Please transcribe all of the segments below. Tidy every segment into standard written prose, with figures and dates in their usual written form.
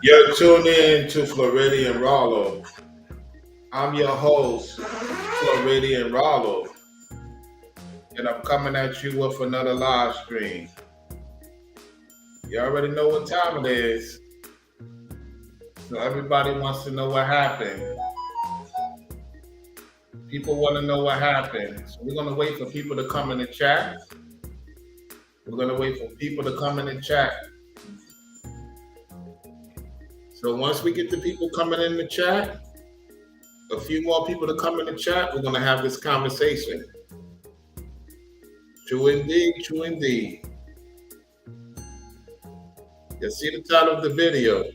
You're tuned in to Floridian Rollo. I'm your host, Floridian Rollo, and I'm coming at you with another live stream. You already know what time it is, so everybody wants to know what happened. People want to know what happened. So we're going to wait for people to come in the chat. We're going to wait for people to come in the chat. So once we get the people coming in the chat, a few more people to come in the chat, we're going to have this conversation. True indeed, true indeed. You see the title of the video.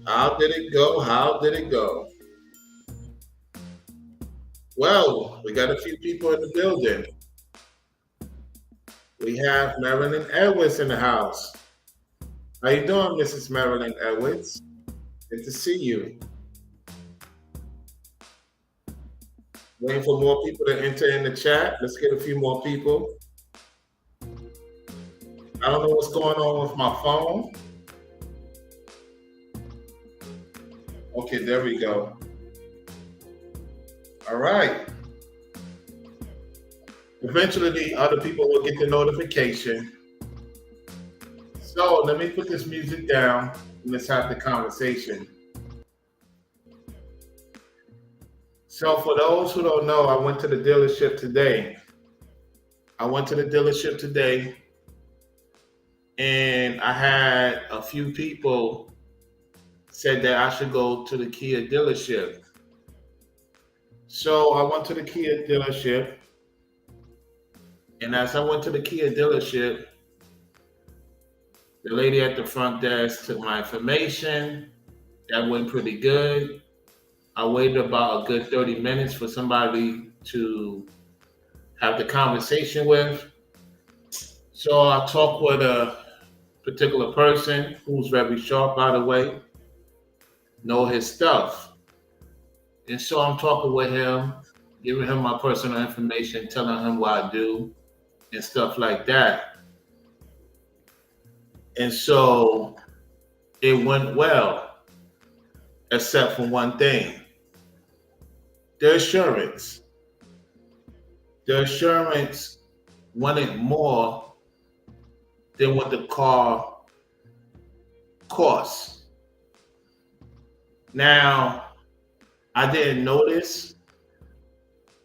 How did it go? How did it go? Well, we got a few people in the building. We have Marilyn Edwards in the house. How you doing, Mrs. Marilyn Edwards? Good to see you. Waiting for more people to enter in the chat. Let's get a few more people. I don't know what's going on with my phone. Okay, there we go. All right. Eventually, the other people will get the notification. So let me put this music down and let's have the conversation. So for those who don't know, I went to the dealership today. And I had a few people said that I should go to the Kia dealership. So I went to the Kia dealership. And as I went to the Kia dealership, the lady at the front desk took my information. That went pretty good. I waited about a good 30 minutes for somebody to have the conversation with. So I talked with a particular person who's very sharp, by the way, know his stuff. And so I'm talking with him, giving him my personal information, telling him what I do and stuff like that. And so it went well, except for one thing. The assurance. The assurance wanted more than what the car costs. Now, I didn't notice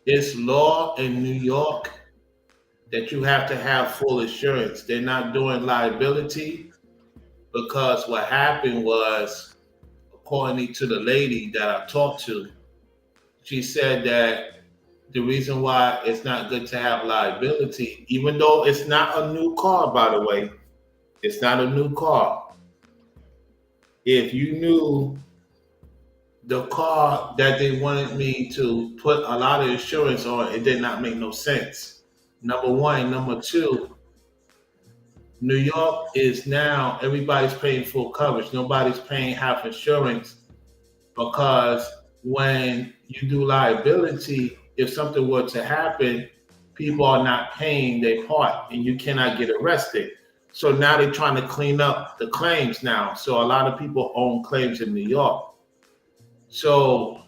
it's law in New York that you have to have full assurance. They're not doing liability because what happened was, according to the lady that I talked to, she said that the reason why it's not good to have liability, even though it's not a new car, by the way, it's not a new car. If you knew the car that they wanted me to put a lot of insurance on, it did not make no sense. Number one. Number two, New York is now everybody's paying full coverage. Nobody's paying half insurance because when you do liability, if something were to happen, people are not paying their part and you cannot get arrested. So now they're trying to clean up the claims now. So a lot of people own claims in New York. So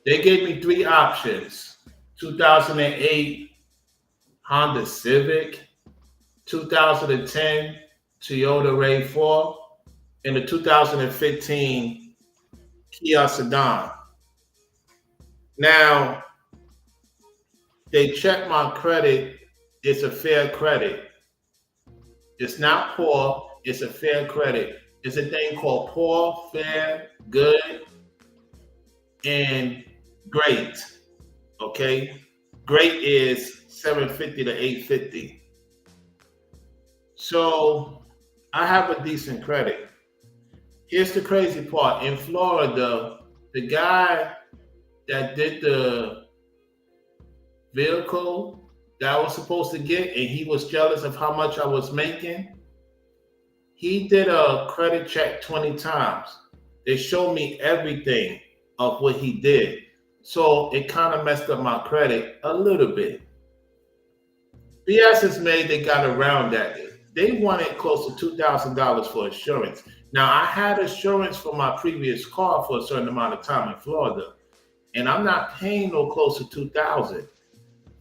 they gave me three options: 2008 Honda Civic, 2010 Toyota RAV4, and the 2015 Kia Sedan. Now, they checked my credit. It's a fair credit. It's not poor. It's a fair credit. It's a thing called poor, fair, good, and great. Okay? Great is 750 to 850. So I have a decent credit. Here's the crazy part. In Florida, the guy that did the vehicle that I was supposed to get, and he was jealous of how much I was making, he did a credit check 20 times. They showed me everything of what he did. So it kind of messed up my credit a little bit. BS is made, they got around that. they wanted close to $2,000 for insurance. Now I had insurance for my previous car for a certain amount of time in Florida, and I'm not paying no close to 2,000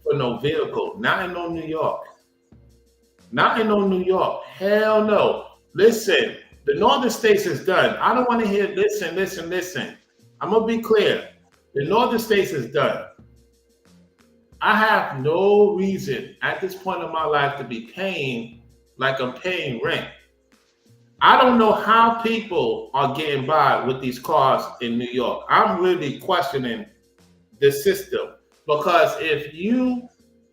for no vehicle. Not in no New York. Not in no New York. Hell no. Listen, the northern states is done. I don't want to hear listen. I'm gonna be clear. The northern states is done. I have no reason at this point in my life to be paying like I'm paying rent. I don't know how people are getting by with these cars in New York. I'm really questioning the system because if you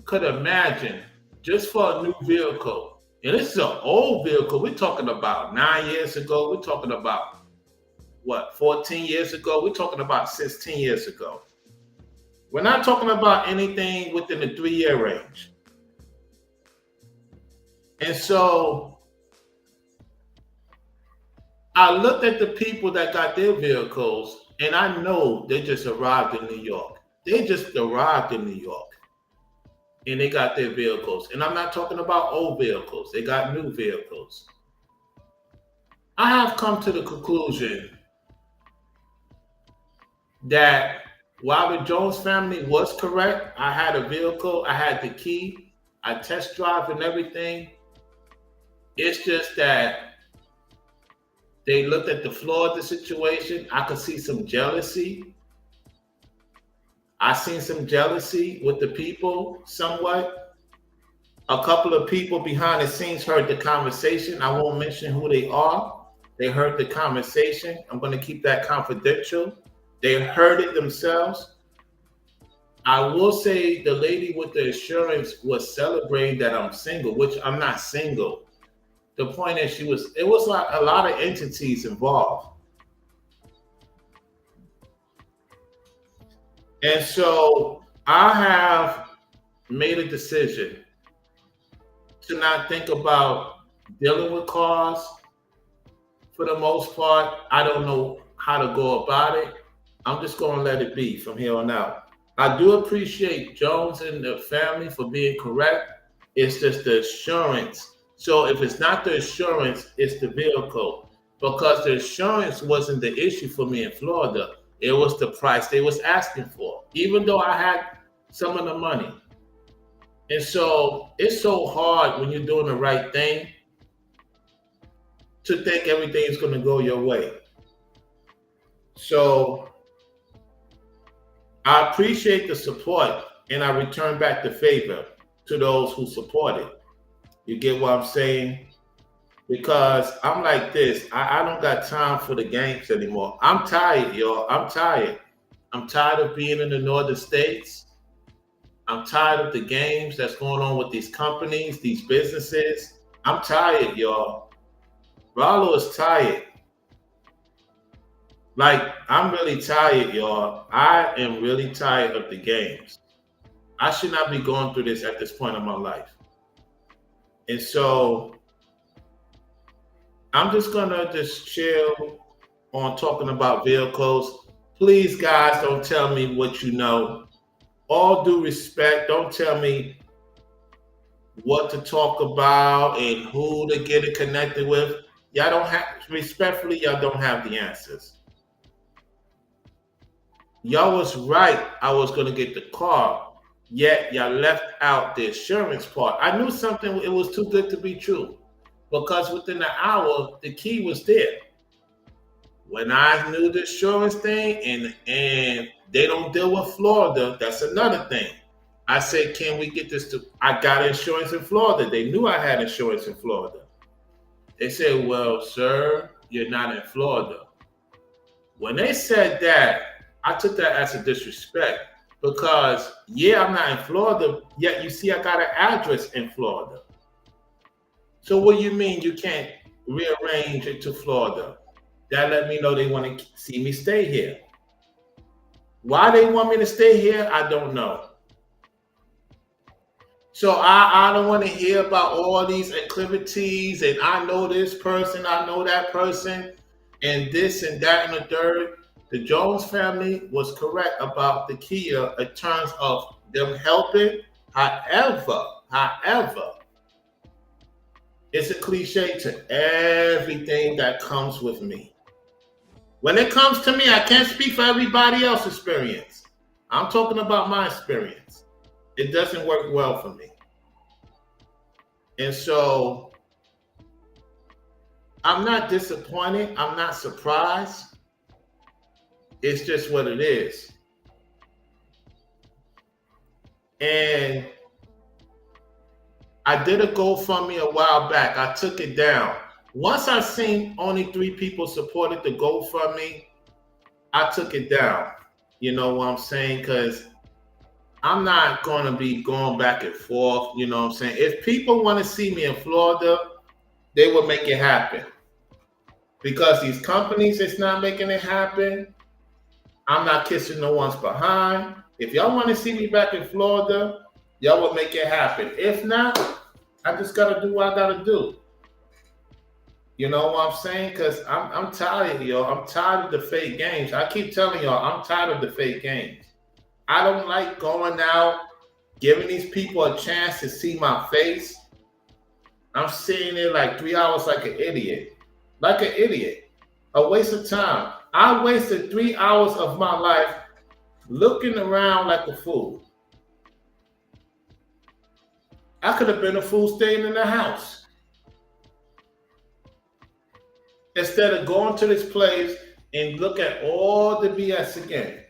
could imagine just for a new vehicle, and this is an old vehicle, we're talking about 9 years ago, we're talking about what, 14 years ago, we're talking about 16 years ago. We're not talking about anything within the 3-year range. And so I looked at the people that got their vehicles, and I know they just arrived in New York. They just arrived in New York, and they got their vehicles. And I'm not talking about old vehicles. They got new vehicles. I have come to the conclusion that while the Jones family was correct, I had a vehicle, I had the key, I test drive and everything. It's just that they looked at the Florida situation. I could see some jealousy. I seen some jealousy with the people somewhat. A couple of people behind the scenes heard the conversation. I won't mention who they are. They heard the conversation. I'm going to keep that confidential. They heard it themselves. I will say the lady with the insurance was celebrating that I'm single, which I'm not single. The point is it was like a lot of entities involved. And so I have made a decision to not think about dealing with cars. For the most part, I don't know how to go about it. I'm just going to let it be from here on out. I do appreciate Jones and the family for being correct. It's just the insurance. So if it's not the insurance, it's the vehicle. Because the insurance wasn't the issue for me in Florida. It was the price they was asking for, even though I had some of the money. And so it's so hard when you're doing the right thing to think everything's going to go your way. So I appreciate the support, and I return back the favor to those who support it. You get what I'm saying? Because I'm like this. I don't got time for the games anymore. I'm tired, y'all. I'm tired. I'm tired of being in the northern states. I'm tired of the games that's going on with these companies, these businesses. I'm tired, y'all. Rollo is tired. Like, I'm really tired, y'all. I am really tired of the games. I should not be going through this at this point in my life. And so I'm just gonna just chill on talking about vehicles. Please, guys, don't tell me what you know. All due respect, don't tell me what to talk about and who to get it connected with. Y'all don't have, respectfully, y'all don't have the answers. Y'all was right, I was gonna get the car, yet y'all left out the insurance part. I knew something, it was too good to be true. Because within an hour, the key was there. When I knew the insurance thing and they don't deal with Florida, that's another thing. I said, can we get this to, I got insurance in Florida. They knew I had insurance in Florida. They said, well, sir, you're not in Florida. When they said that, I took that as a disrespect because, yeah, I'm not in Florida, yet you see I got an address in Florida. So what do you mean you can't rearrange it to Florida? That let me know they want to see me stay here. Why they want me to stay here, I don't know. So I don't want to hear about all these acclivities and I know this person, I know that person, and this and that and the third. The Jones family was correct about the Kia in terms of them helping. However, It's a cliche to everything that comes with me. When it comes to me, I can't speak for everybody else's experience. I'm talking about my experience. It doesn't work well for me. And so I'm not disappointed. I'm not surprised. It's just what it is. And I did a GoFundMe a while back. I took it down. Once I seen only 3 people supported the GoFundMe, I took it down. You know what I'm saying? Because I'm not going to be going back and forth. You know what I'm saying? If people want to see me in Florida, they will make it happen. Because these companies is not making it happen, I'm not kissing no one's behind. If y'all want to see me back in Florida, y'all will make it happen. If not, I just got to do what I got to do. You know what I'm saying? Because I'm tired, y'all. I'm tired of the fake games. I keep telling y'all, I'm tired of the fake games. I don't like going out, giving these people a chance to see my face. I'm sitting there like 3 hours like an idiot. Like an idiot. A waste of time. I wasted 3 hours of my life looking around like a fool. I could have been a fool staying in the house. Instead of going to this place and look at all the BS again.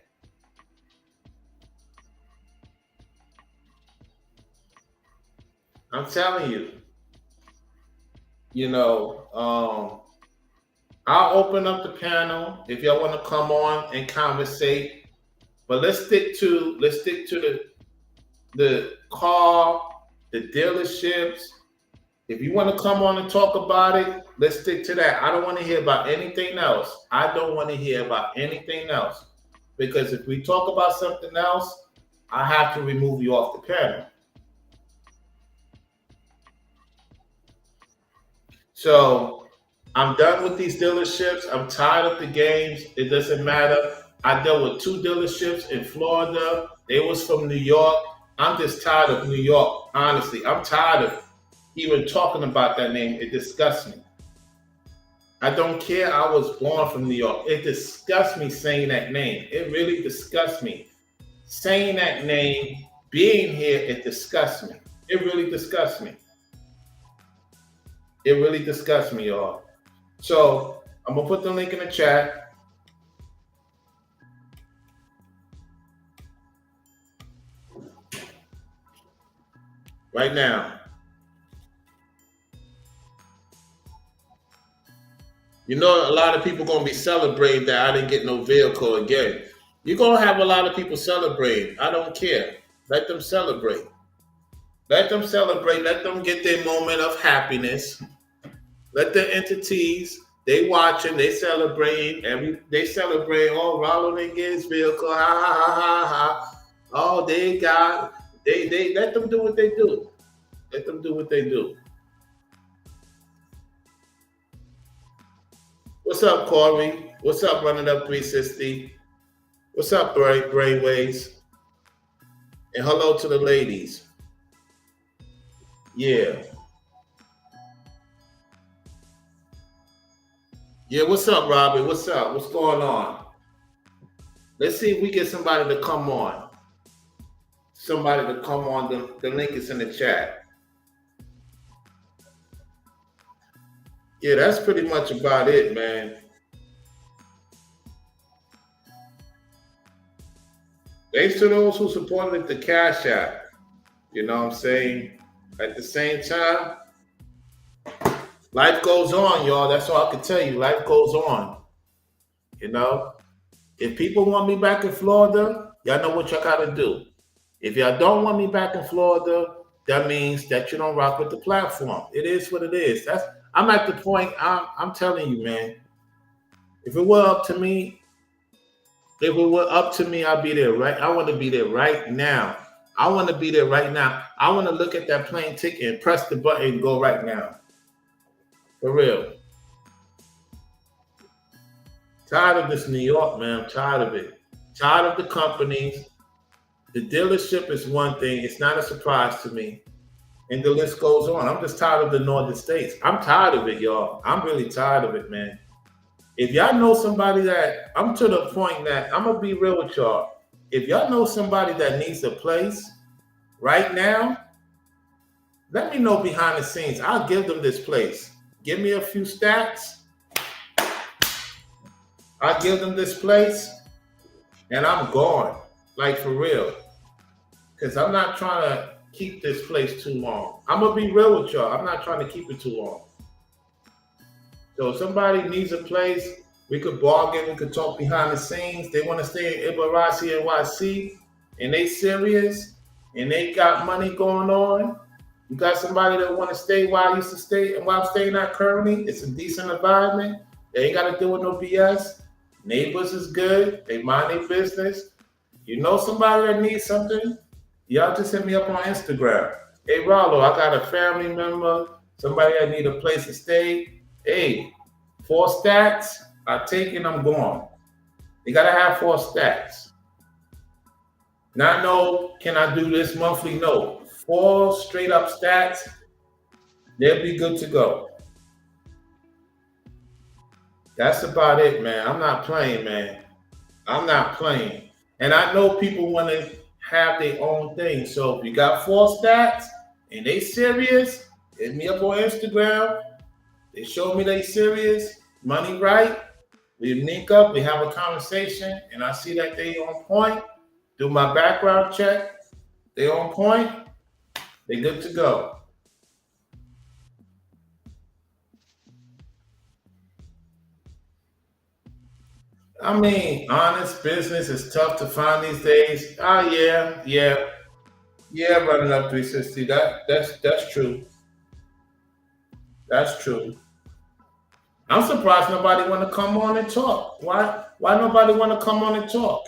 I'm telling you. You know, I'll open up the panel if y'all want to come on and conversate. But let's stick to the car, the dealerships. If you want to come on and talk about it, let's stick to that. I don't want to hear about anything else. I don't want to hear about anything else. Because if we talk about something else, I have to remove you off the panel. So I'm done with these dealerships. I'm tired of the games. It doesn't matter. I dealt with 2 dealerships in Florida. They was from New York. I'm just tired of New York. Honestly, I'm tired of even talking about that name. It disgusts me. I don't care. I was born from New York. It disgusts me saying that name. It really disgusts me. Saying that name, being here, it disgusts me. It really disgusts me. It really disgusts me, y'all. So I'm going to put the link in the chat. Right now. You know, a lot of people going to be celebrating that I didn't get no vehicle again. You're going to have a lot of people celebrating. I don't care. Let them celebrate. Let them celebrate. Let them get their moment of happiness. Let the entities, they watching, they celebrating. They celebrate. Oh, Rollo didn't get his vehicle. Ha ha ha ha ha. Oh, they let them do what they do. Let them do what they do. What's up, Corey? What's up, Running Up 360? What's up, Brainwaves? And hello to the ladies. Yeah. Yeah, what's up, Robbie? What's up? What's going on? Let's see if we get somebody to come on. Somebody to come on. The link is in the chat. Yeah, that's pretty much about it, man. Thanks to those who supported the Cash App. You know what I'm saying? At the same time, life goes on, y'all. That's all I can tell you. Life goes on. You know? If people want me back in Florida, y'all know what y'all got to do. If y'all don't want me back in Florida, that means that you don't rock with the platform. It is what it is. I'm at the point, I'm telling you, man. If it were up to me, I'd be there right. I want to be there right now. I want to be there right now. I want to look at that plane ticket and press the button and go right now. For real. Tired of this New York, man. I'm tired of it. Tired of the companies. The dealership is one thing. It's not a surprise to me. And the list goes on. I'm just tired of the northern states. I'm tired of it, y'all. I'm really tired of it, man. If y'all know somebody that, I'm to the point that I'm gonna be real with y'all. If y'all know somebody that needs a place right now, let me know behind the scenes. I'll give them this place. Give me a few stats. I'll give them this place, and I'm gone. Like for real. Because I'm not trying to keep this place too long. I'm gonna be real with y'all. I'm not trying to keep it too long. So if somebody needs a place, we could bargain, we could talk behind the scenes. They want to stay in Ibarasi NYC and they serious and they got money going on. You got somebody that want to stay where I used to stay and where I'm staying at currently. It's a decent environment. They ain't got to deal with no BS. Neighbors is good. They mind their business. You know somebody that needs something? Y'all just hit me up on Instagram. Hey, Rollo, I got a family member, somebody that need a place to stay. Hey, 4 stats, I take it, I'm gone. You gotta have 4 stats. Not know, can I do this monthly? No. 4 straight up stats, they'll be good to go. That's about it, man. I'm not playing, man. I'm not playing. And I know people want to have their own thing. So if you got 4 stats and they serious, hit me up on Instagram. They show me they serious, money right. We link up, we have a conversation, and I see that they on point. Do my background check. They on point. They good to go. I mean, honest business is tough to find these days. Ah, yeah, running up 360. That's true. That's true. I'm surprised nobody want to come on and talk. Why nobody want to come on and talk?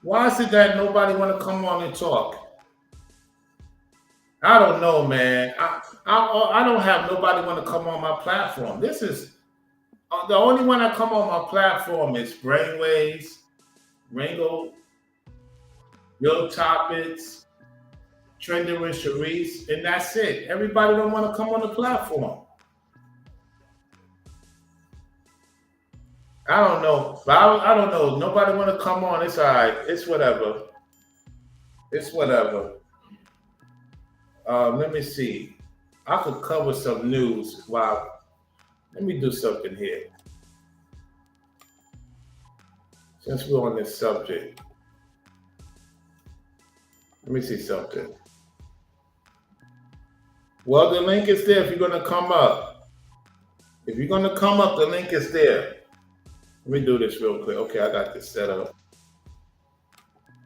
Why is it that nobody want to come on and talk? I don't know, man. I don't have nobody want to come on my platform. This is the only one that come on my platform is Brainwaves, Ringo, Real Topics, Trending with Sharice, and that's it. Everybody don't want to come on the platform. I don't know. But I don't know. Nobody want to come on. It's all right. It's whatever. It's whatever. Let me see. I could cover some news. Wow. Let me do something here. Since we're on this subject, let me see something. Well, the link is there if you're going to come up. If you're going to come up, the link is there. Let me do this real quick. Okay, I got this set up.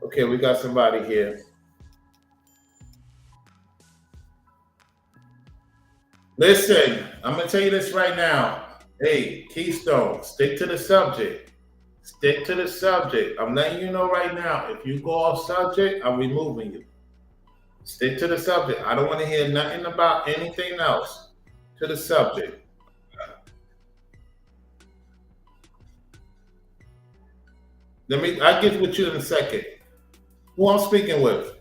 Okay, we got somebody here. Listen, I'm going to tell you this right now. Hey, Keystone, stick to the subject. Stick to the subject. I'm letting you know right now, if you go off subject, I'm removing you. Stick to the subject. I don't want to hear nothing about anything else. To the subject. I'll get with you in a second. Who I'm speaking with?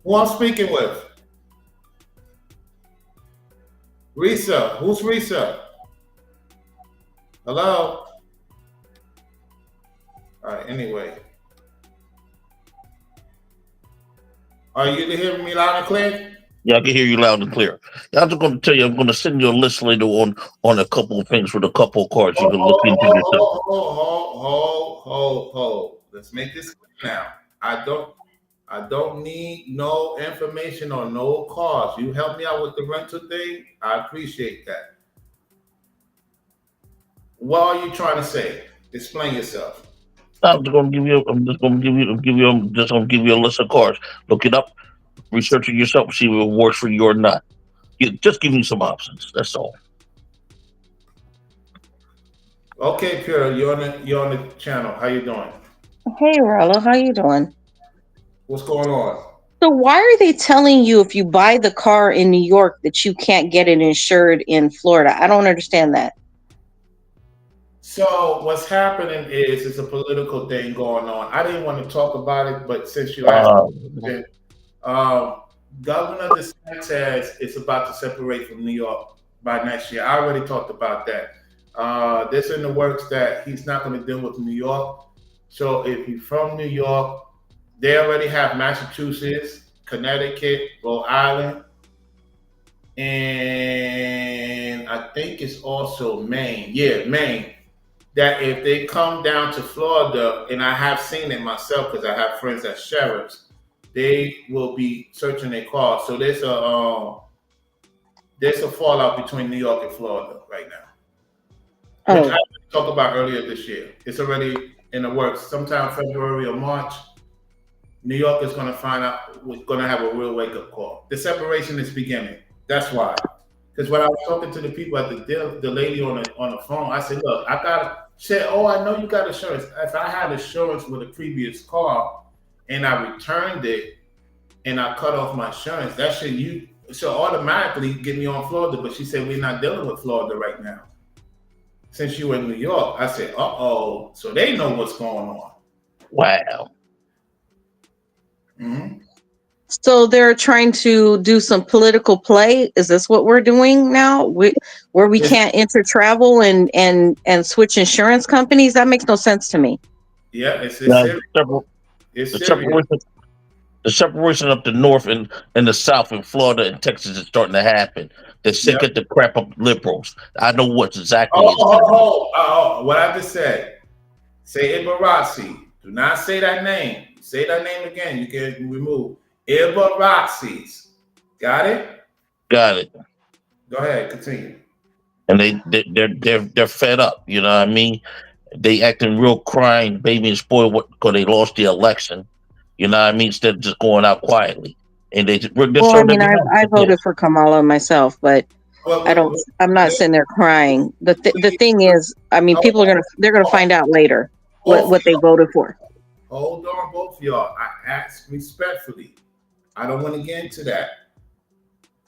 Who I'm speaking with? Risa. Who's Risa? Hello? All right, anyway. Are you hearing me loud and clear? Yeah, I can hear you loud and clear. I'm just going to tell you, I'm going to send you a list later on a couple of things with a couple of cards you can look into yourself. Hold. Let's make this clear now. I don't need no information on no cards. You help me out with the rental thing. I appreciate that. What are you trying to say? Explain yourself. I'm just going to give you. I'm just going to give you. I'm just going to give you a list of cards. Look it up. Research it yourself. See if it works for you or not. Just give me some options. That's all. Okay, Pure, you're on the channel. How you doing? Hey, Rollo, how you doing? What's going on? So why are they telling you if you buy the car in New York that you can't get it insured in Florida? I don't understand that. So what's happening is it's a political thing going on. I didn't want to talk about it, but since you asked, Uh, me, um, Governor DeSantis is about to separate from New York by next year. I already talked about that. This in the works that he's not going to deal with New York. So if you're from New York, they already have Massachusetts, Connecticut, Rhode Island, and I think it's also Maine. Yeah, Maine. That if they come down to Florida, and I have seen it myself because I have friends as sheriffs, they will be searching their cars. So there's a fallout between New York and Florida right now, which I Oh, talked about earlier this year. It's already in the works. Sometime February or March, New York is going to find out. We're going to have a real wake up call. The separation is beginning. That's why. Because when I was talking to the people at the lady on the phone, I said, "Look, I got." She said, "Oh, I know you got insurance. If I had insurance with a previous car, and I returned it, and I cut off my insurance, that should automatically get me on Florida." But she said, "We're not dealing with Florida right now. Since you in New York." I said, "Uh-oh." So they know what's going on. wow. Hmm. so they're trying to do some political play. Is this what we're doing now? Where we It's, can't travel and switch insurance companies? That makes no sense to me. yeah, it's Now, serious. It's the serious. separation, the separation up the north and the south in Florida and Texas is starting to happen. They're sick Yep. of the crap of liberals. I know what Oh, exactly is oh, going on. oh, oh, what I just said. Say Ibarasi. Do not say that name. Say that name again. You can remove Ibarazis. Got it? Got it. Go ahead. Continue. And they're fed up. You know what I mean? They acting real crying, baby, and spoiled because they lost the election. You know what I mean? Instead of just going out quietly, and they're Well, I showing their mean, I behind. voted for Kamala myself, but Well, I don't. I'm not sitting there crying. The thing is, I mean, hold people are they're gonna find out later both what they voted for. hold on, both of y'all. I ask respectfully. I don't want to get into that.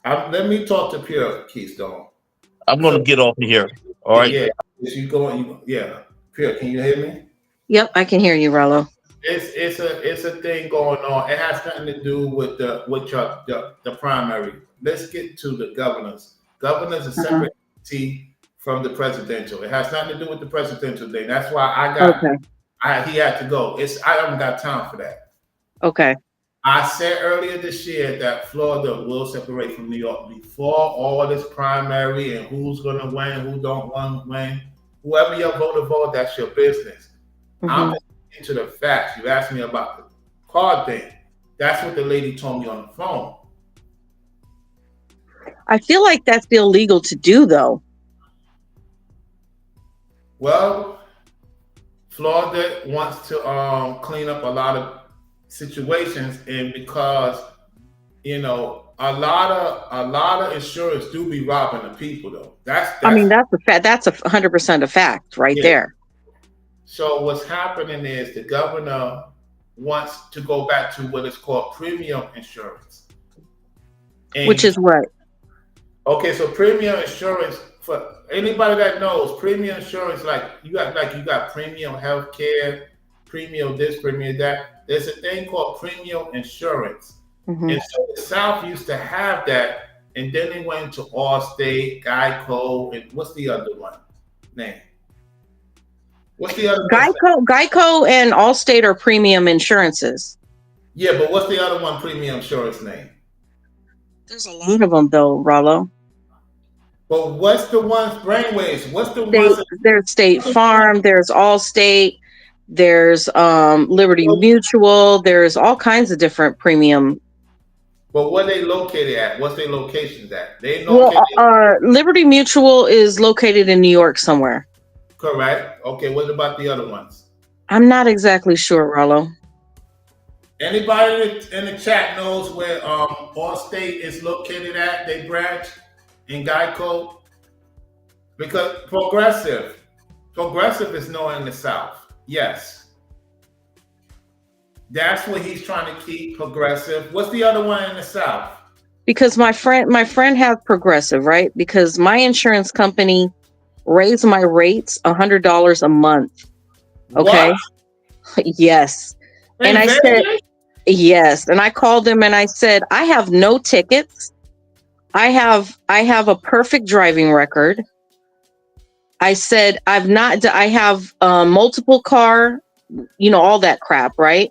Let me talk to Pure Keystone. I'm So gonna get off of here. All right. yeah, is you going? Yeah, Pure. Can you hear me? Yep, I can hear you, Rollo. It's a thing going on. It has nothing to do with the primary. Let's get to the governors. Governors are Uh-huh. separate entity from the presidential. It has nothing to do with the presidential thing. That's why Okay. he had to go. I haven't got time for that. Okay. I said earlier this year that Florida will separate from New York before all this primary and who's gonna win, who don't want to win. Whoever your vote, that's your business. I'm Hmm. just into the facts. You asked me about the card thing. That's what the lady told me on the phone. I feel like that's illegal to do, though. Well, Florida wants to clean up a lot of situations, and because a lot of insurance do be robbing the people though. I mean, That's that's a fact. That's 100% a fact right yeah. there. So what's happening is the governor wants to go back to what is called premium insurance. And Which is what? okay, so premium insurance for anybody that knows premium insurance, you got premium health care, premium this, premium that. There's a thing called premium insurance. Hmm. And so the South used to have that, and then they went to Allstate, Geico, and what's the other one name? What's the other one? Geico and Allstate are premium insurances. Yeah, but what's the other one premium insurance name? There's a lot of them, though, Rollo. But what's the ones brainwaves? What's the ones? There's State Farm. There's Allstate. There's Liberty Mutual. There's all kinds of different premium. But where they located at? What's their locations at? They Well, located Liberty Mutual is located in New York somewhere. correct. Okay, what about the other ones? I'm not exactly sure, Rollo. Anybody in the chat knows where Allstate is located at? They branch in Geico because Progressive is known in the South. Yes, that's what he's trying to keep Progressive. What's the other one in the South? Because my friend has Progressive, right? Because my insurance company raise my rates $100 a month. Okay. What? Yes. And In I said, Vegas? yes. And I called them and I said, I have no tickets. I have a perfect driving record. I said, I have multiple car, all that crap, right?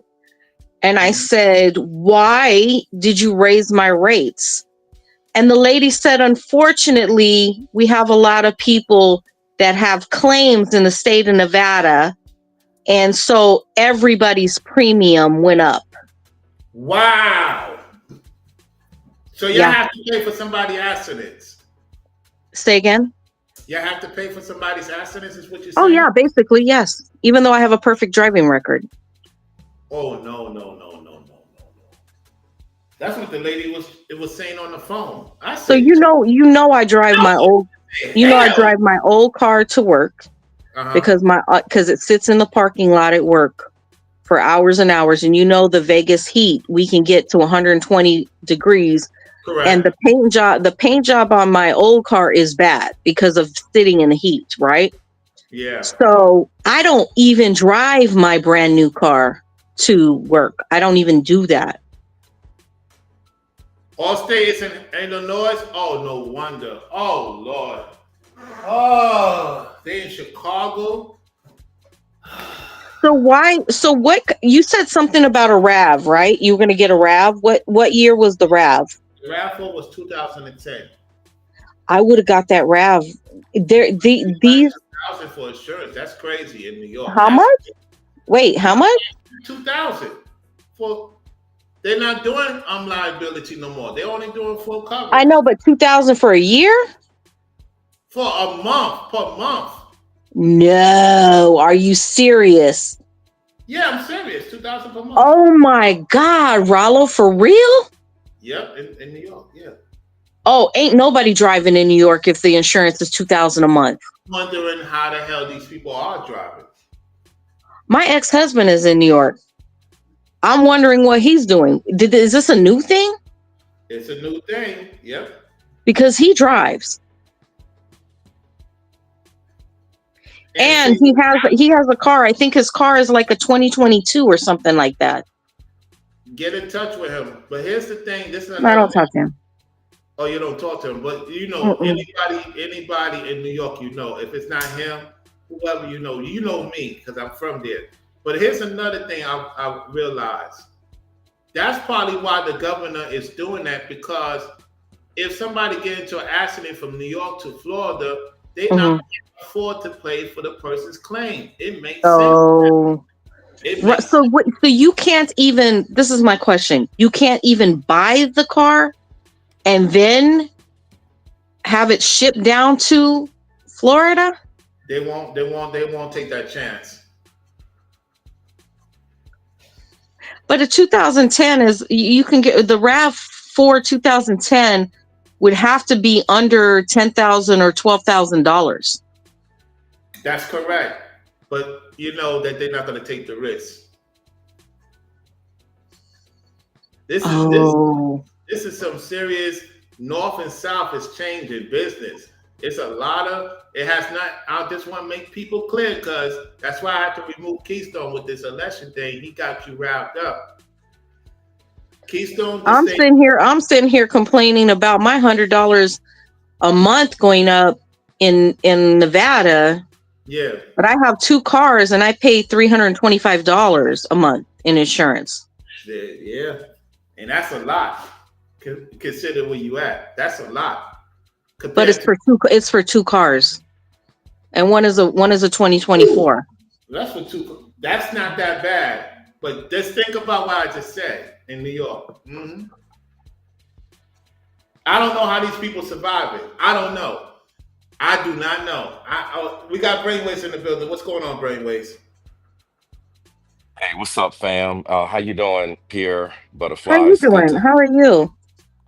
And I Mhm. said, why did you raise my rates? And the lady said, unfortunately, we have a lot of people that have claims in the state of Nevada. And so everybody's premium went up. Wow. So y'all Yeah. have to pay for somebody's accidents. Say again. Y'all have to pay for somebody's accidents, is what you're Oh, saying? yeah, basically, yes. Even though I have a perfect driving record. Oh no. That's what the lady was saying on the phone. I So said, I drive my old I hell. drive my old car to work Uh-huh. because it sits in the parking lot at work for hours and hours. And the Vegas heat, we can get to 120 degrees. Correct. And the paint job on my old car is bad because of sitting in the heat, right? Yeah. So I don't even drive my brand new car to work. I don't even do that. Allstate is in Illinois. Oh, no wonder. Oh, Lord. Oh, they in Chicago. So what, you said something about a RAV, right? You were going to get a RAV. What year was the RAV? The RAV4 was 2010. I would have got that RAV. These 2,000 for insurance. That's crazy in New York. how much? Wait, how much? 2,000 for. They're not doing liability no more. They're only doing full coverage. I know, but 2,000 for a year? For a month, per month. No, are you serious? Yeah, I'm serious. 2,000 per month. Oh my God, Rollo, for real? Yep, in New York. Yeah. Oh, ain't nobody driving in New York if the insurance is 2,000 a month. Wondering how the hell these people are driving. My ex-husband is in New York. I'm wondering what he's doing. Is this a new thing? It's a new thing. Yep. Because he drives. And he has a car. I think his car is like a 2022 or something like that. Get in touch with him. But here's the thing. I don't talk to him. Oh, you don't talk to him. But anybody in New York, if it's not him, whoever you know me because I'm from there. But here's another thing I realized. That's probably why the governor is doing that, because if somebody get into an accident from New York to Florida, they not afford to pay for the person's claim. It makes sense. So you can't even, this is my question. You can't even buy the car and then have it shipped down to Florida? They won't take that chance. But a 2010 is, you can get the RAV4 2010 would have to be under $10,000 or $12,000. That's correct. But you know that they're not going to take the risk. This is some serious north and south is changing business. It's a lot of, it has not, I just want to make people clear, because that's why I had to remove Keystone with this election thing. He got you wrapped up. Keystone. I'm sitting here complaining about my $100 a month going up in Nevada. Yeah. But I have two cars and I pay $325 a month in insurance. Yeah. And that's a lot. Consider where you at. That's a lot. But it's for two cars. And one is a 2024. That's for two. That's not that bad. But just think about what I just said in New York. Mm-hmm. I don't know how these people survive it. I don't know. I do not know. We got Brainwaves in the building. What's going on, Brainwaves? Hey, what's up, fam? How you doing, Pierre Butterfly? How you doing? How are you?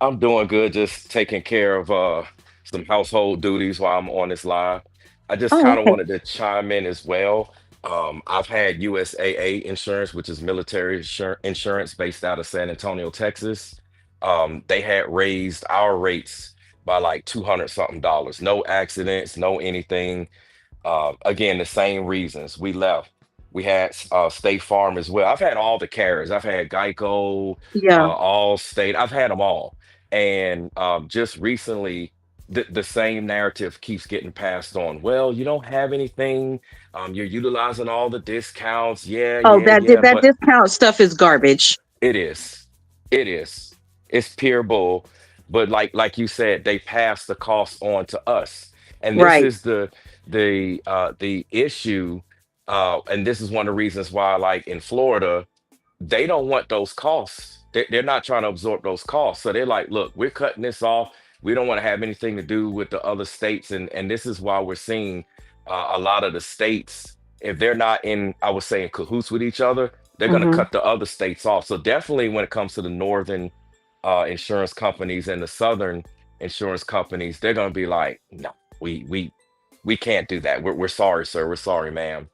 I'm doing good. Just taking care of some household duties while I'm on this live. I just kind of wanted to chime in as well. I've had USAA insurance, which is military insurance based out of San Antonio, Texas. They had raised our rates by like 200 something dollars. No accidents, no anything. Again, the same reasons we left. We had State Farm as well. I've had all the carriers. I've had Geico, Yeah. All State. I've had them all. And just recently, the same narrative keeps getting passed on. Well, you don't have anything. You're utilizing all the discounts. Yeah, Oh, yeah, yeah. that But discount stuff is garbage. it is. It is. It's pure bull. But like you said, they pass the cost on to us. And this Right. is the issue. And this is one of the reasons why, like in Florida, they don't want those costs. They're not trying to absorb those costs. So they're like, look, we're cutting this off. We don't want to have anything to do with the other states. And this is why we're seeing a lot of the states, if they're not in, I would say, in cahoots with each other, they're going to Hmm. cut the other states off. So definitely when it comes to the northern insurance companies and the southern insurance companies, they're going to be like, no, we can't do that. We're sorry, sir. We're sorry, ma'am.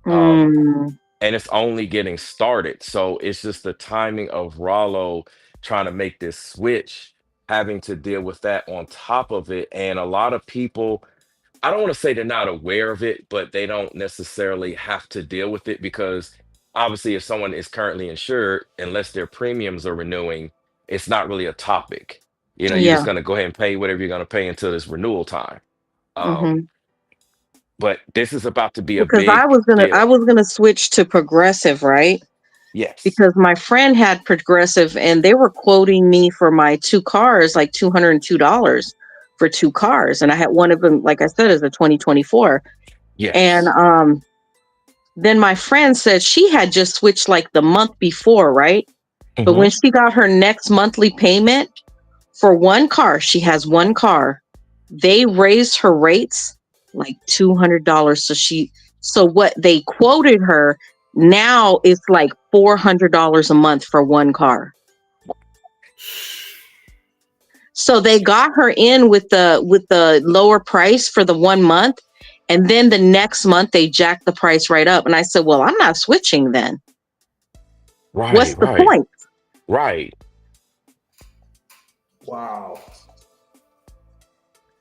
Um, Mm. and it's only getting started. So it's just the timing of Rollo trying to make this switch, having to deal with that on top of it. And a lot of people, I don't want to say they're not aware of it, but they don't necessarily have to deal with it because obviously, if someone is currently insured, unless their premiums are renewing, it's not really a topic. You know, you're just Yeah. going to go ahead and pay whatever you're going to pay until this renewal time. Um, Hmm. but this is about to be a Because big I deal. was gonna switch to Progressive, right? Yes. Because my friend had Progressive and they were quoting me for my two cars like $202 for two cars. And I had one of them, like I said, is a 2024. And Yes. then my friend said she had just switched like the month before, right? But Hmm. when she got her next monthly payment for one car, she has one car, they raised her rates like $200. So what they quoted her now is like $400 a month for one car. So they got her in with the lower price for the 1 month, and then the next month they jacked the price right up. And I said, well, I'm not switching then. What's Right, the right, point? right. Wow.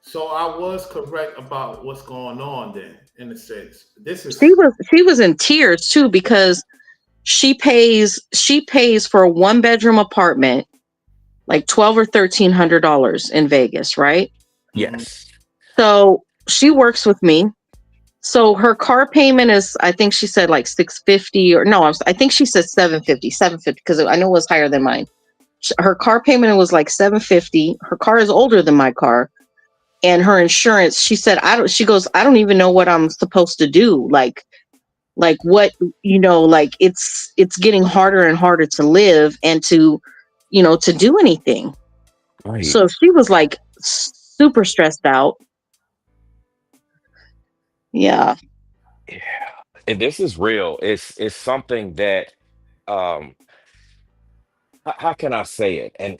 So I was correct about what's going on then, in a sense. This is She was in tears too because she pays for a 1 bedroom apartment like $1,200 or $1,300 in Vegas, right? mhm. Yes. So she works with me. So her car payment is, I think she said like 650, or no, I think she said 750 because I know it was higher than mine. Her car payment was like 750. Her car is older than my car, and her insurance, she said, she goes, I don't even know what I'm supposed to do. Like what, like it's getting harder and harder to live and to do anything. Right. So she was like super stressed out. Yeah. Yeah. And this is real. It's something that um how can I say it? And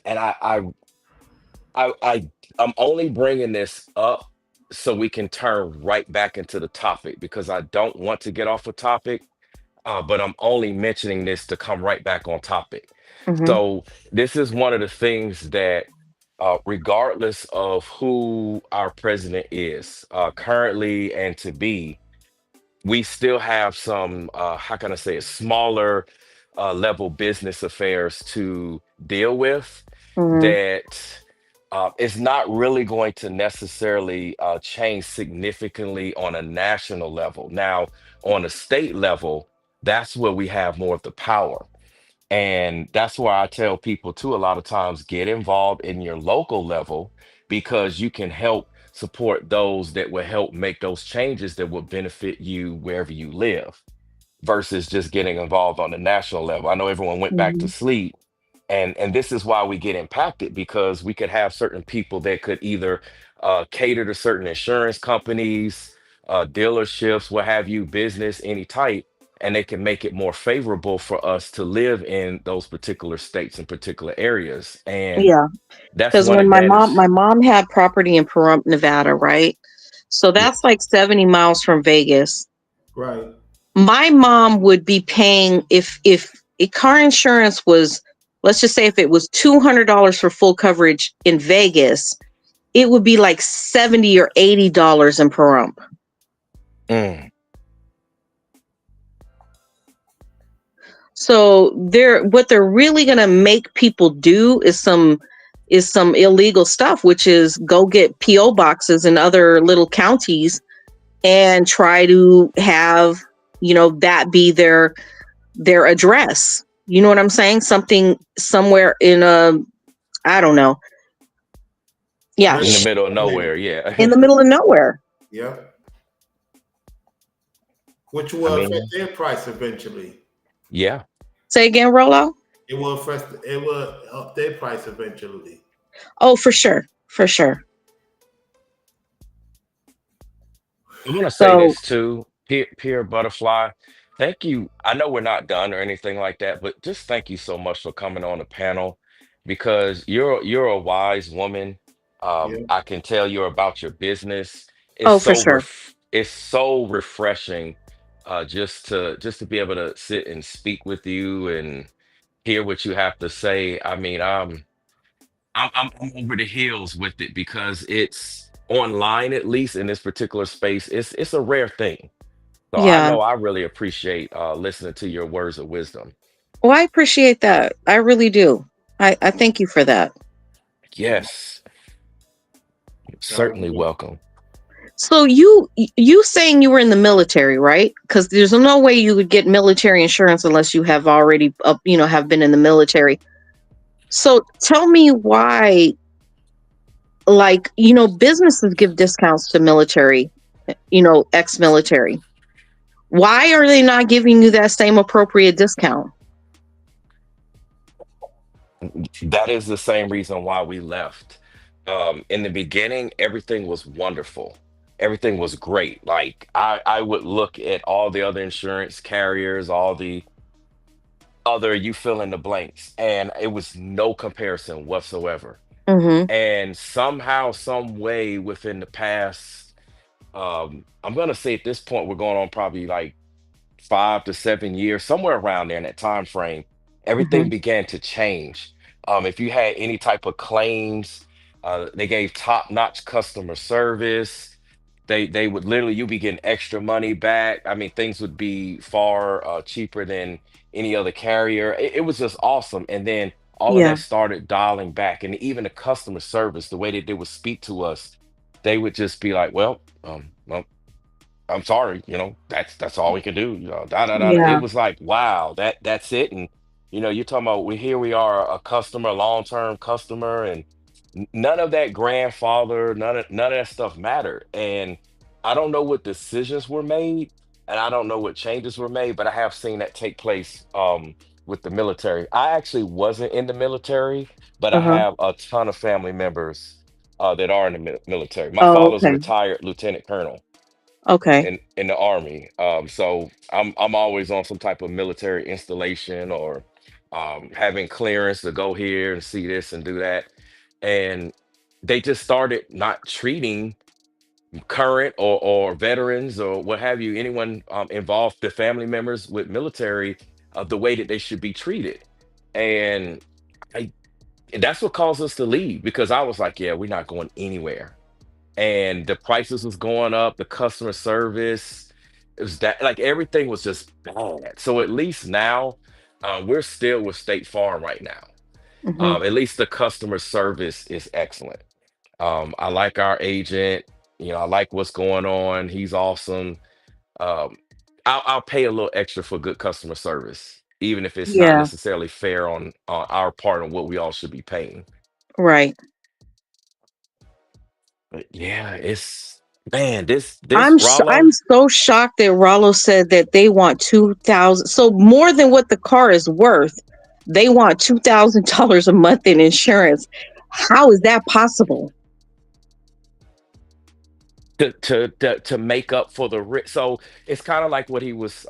I'm only bringing this up so we can turn right back into the topic because I don't want to get off a topic, but I'm only mentioning this to come right back on topic. Hmm. So this is one of the things that, regardless of who our president is, currently and to be, we still have some, how can I say it, smaller level business affairs to deal with Hmm. that is not really going to necessarily change significantly on a national level. Now, on a state level, that's where we have more of the power. And that's why I tell people too, a lot of times get involved in your local level because you can help support those that will help make those changes that will benefit you wherever you live versus just getting involved on the national level. I know everyone went back to Hmm. sleep, and this is why we get impacted because we could have certain people that could either cater to certain insurance companies, dealerships, what have you, business, any type, and they can make it more favorable for us to live in those particular states and particular areas. And Yeah. that's Because one when my mom, advantage. my mom had property in Pahrump, Nevada, right? So Yeah. that's like 70 miles from Vegas. Right. My mom would be paying if a car insurance was, let's just say if it was $200 for full coverage in Vegas, it would be like $70 or $80 in Pahrump. Mm. So what they're really gonna make people do is some illegal stuff, which is go get PO boxes in other little counties and try to have, that be their address. You know what I'm saying? Something somewhere in I don't know. Yeah, In the middle of nowhere, yeah. in the middle of nowhere. Yep. Which I will affect mean, their price eventually. yeah. Say again, Rolo? It will up their price eventually. Oh, for sure. For sure. I want to say So, this too, Pierre Butterfly. Thank you. I know we're not done or anything like that, but just thank you so much for coming on the panel because you're a wise woman. Yeah. I can tell you're about your business. oh, for sure. It's so refreshing just to be able to sit and speak with you and hear what you have to say. I mean, I'm over the hills with it because it's online, at least in this particular space. It's a rare thing. So I Yeah. know I really appreciate listening to your words of wisdom. Well, I appreciate that. I really do. I thank you for that. Yes, All certainly right. welcome. So you saying you were in the military, right? Because there's no way you would get military insurance unless you have already, have been in the military. So tell me why, like, businesses give discounts to military, ex-military. Why are they not giving you that same appropriate discount? That is the same reason why we left. In the beginning, everything was wonderful. Everything was great. Like I would look at all the other insurance carriers, all the other you fill in the blanks, and it was no comparison whatsoever. Mm-hmm. And somehow, some way within the past, I'm gonna say at this point, we're going on probably like 5 to 7 years, somewhere around there in that time frame, everything Mm-hmm. began to change. If you had any type of claims, they gave top-notch customer service. They would literally you be getting extra money back. I mean, things would be far cheaper than any other carrier. It was just awesome. And then all of Yeah. that started dialing back, and even the customer service, the way that they would speak to us, they would just be like, well, I'm sorry, that's all we can do. Da da da. Da." It Yeah. was like, wow, that's it. And you're talking about we are a customer, long-term customer, and none of that grandfather, none of that stuff mattered. And I don't know what decisions were made, and I don't know what changes were made, but I have seen that take place with the military. I actually wasn't in the military, but I Uh-huh. have a ton of family members that are in the military. My Oh, father's a okay. retired lieutenant colonel Okay. in the army. So I'm always on some type of military installation or having clearance to go here and see this and do that. And they just started not treating current or veterans or what have you, anyone involved, the family members with military, the way that they should be treated. And I, that's what caused us to leave because I was like, yeah, we're not going anywhere, and the prices was going up, the customer service, it was that like everything was just bad. So at least now, we're still with State Farm right now. Mm-hmm. At least the customer service is excellent. I like our agent. I like what's going on. He's awesome. Um, I'll pay a little extra for good customer service, even if it's not Yeah. necessarily fair on our part on what we all should be paying. Right. But yeah, it's man, this I'm Rollo. so shocked that Rollo said that they want 2,000. So more than what the car is worth, they want $2,000 a month in insurance. How is that possible? To make up for the rich. So it's kind of like what he was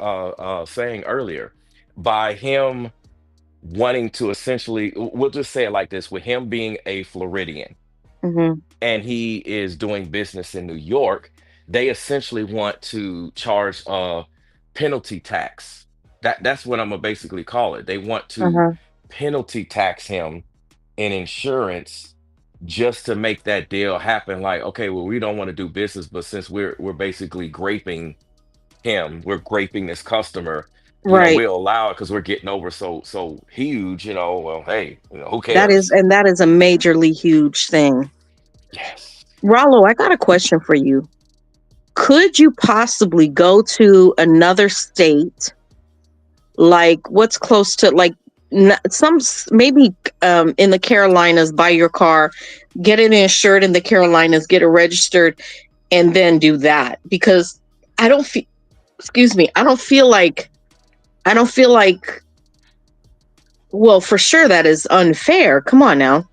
saying earlier. By him wanting to essentially, we'll just say it like this: with him being a Floridian Mm-hmm. and he is doing business in New York, they essentially want to charge a penalty tax. That's what I'm gonna basically call it. They want to Uh-huh. penalty tax him in insurance just to make that deal happen. Like, okay, well, we don't want to do business, but since we're basically graping him, we're graping this customer, Right. we'll allow it because we're getting over so huge, well, hey, who That is, cares? and that is a majorly huge thing. Yes. Rollo, I got a question for you. Could you possibly go to another state, like what's close to, like some maybe in the Carolinas, buy your car, get it insured in the Carolinas, get it registered, and then do that? Because I don't feel, excuse me, I don't feel like, well, for sure that is unfair. Come on now.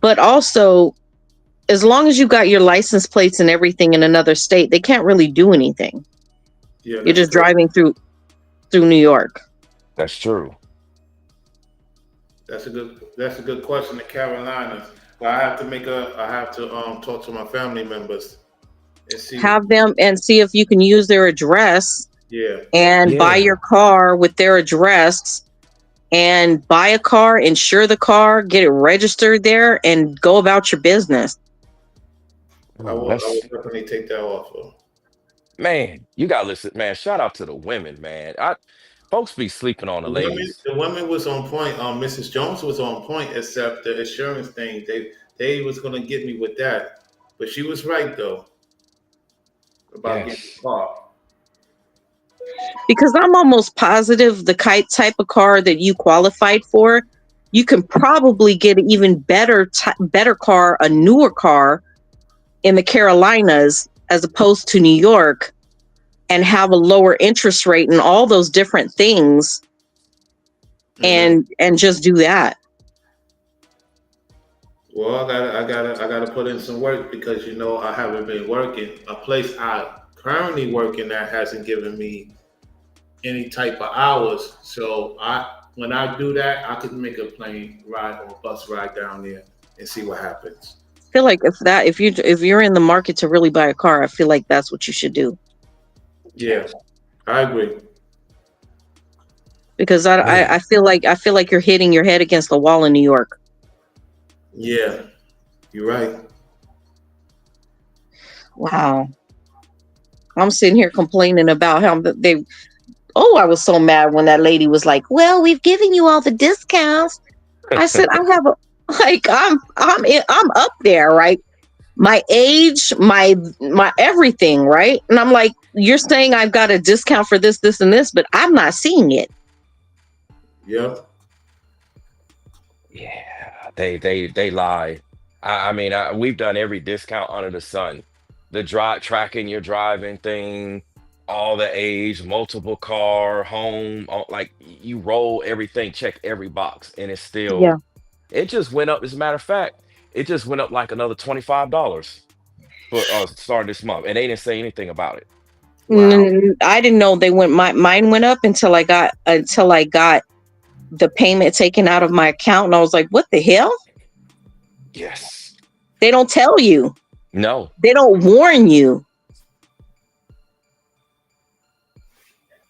But also, as long as you got your license plates and everything in another state, they can't really do anything. Yeah, You're that's just true. driving through New York. That's true. That's a good question. The Carolinas. But I have to talk to my family members and see. Have them and see if you can use their address Yeah. and buy Yeah. your car with their address, and buy a car, insure the car, get it registered there, and go about your business. I Ooh, will that's definitely take that offer. man, you gotta listen, man. Shout out to the women, man. Folks be sleeping on the ladies. The women was on point. Mrs. Jones was on point, except the insurance thing. They was gonna get me with that, but she was right though about getting the Yes. car. Because I'm almost positive the kite type of car that you qualified for, you can probably get an even better car, a newer car in the Carolinas as opposed to New York, and have a lower interest rate and all those different things, Mhm. and just do that. Well, I gotta put in some work because I haven't been working. A place I currently working at hasn't given me any type of hours. So when I do that, I could make a plane ride or bus ride down there and see what happens. I feel like if you're in the market to really buy a car, I feel like that's what you should do. Yeah, I agree. Because Man. I feel like you're hitting your head against the wall in New York. Yeah, you're right. Wow. I'm sitting here complaining about how they. Oh, I was so mad when that lady was like, "Well, we've given you all the discounts." I said, "I have a like I'm up there, right? My age, my everything, right?" And I'm like, "You're saying I've got a discount for this, this, and this, but I'm not seeing it." Yep. Yeah, they lie. I mean, we've done every discount under the sun. The drive tracking your driving thing, all the age, multiple car, home, like you roll everything, check every box, and it's Yeah. still. It just went up. As a matter of fact, it just went up like another $25 for starting this month, and they didn't say anything about it. Wow. I didn't know they went. Mine went up until I got the payment taken out of my account, and I was like, "What the hell?" Yes. They don't tell you. No. They don't warn you.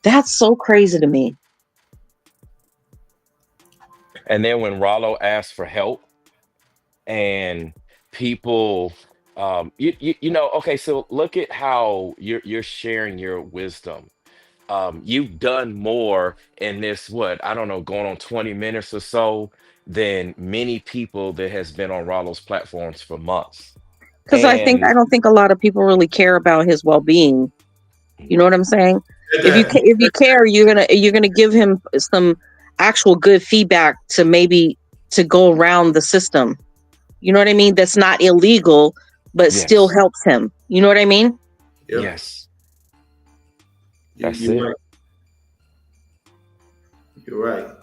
That's so crazy to me. And then when Rollo asked for help, and people okay, so look at how you're sharing your wisdom. You've done more in this, what, I don't know, going on 20 minutes or so, than many people that has been on Rollo's platforms for months. Because I And don't think a lot of people really care about his well-being. You know what I'm saying? If you care, you're gonna give him some actual good feedback to maybe to go around the system. You know what I mean? That's not illegal, but still yes, helps him. You know what I mean? Yep. yes, that's You're it. right. You're right.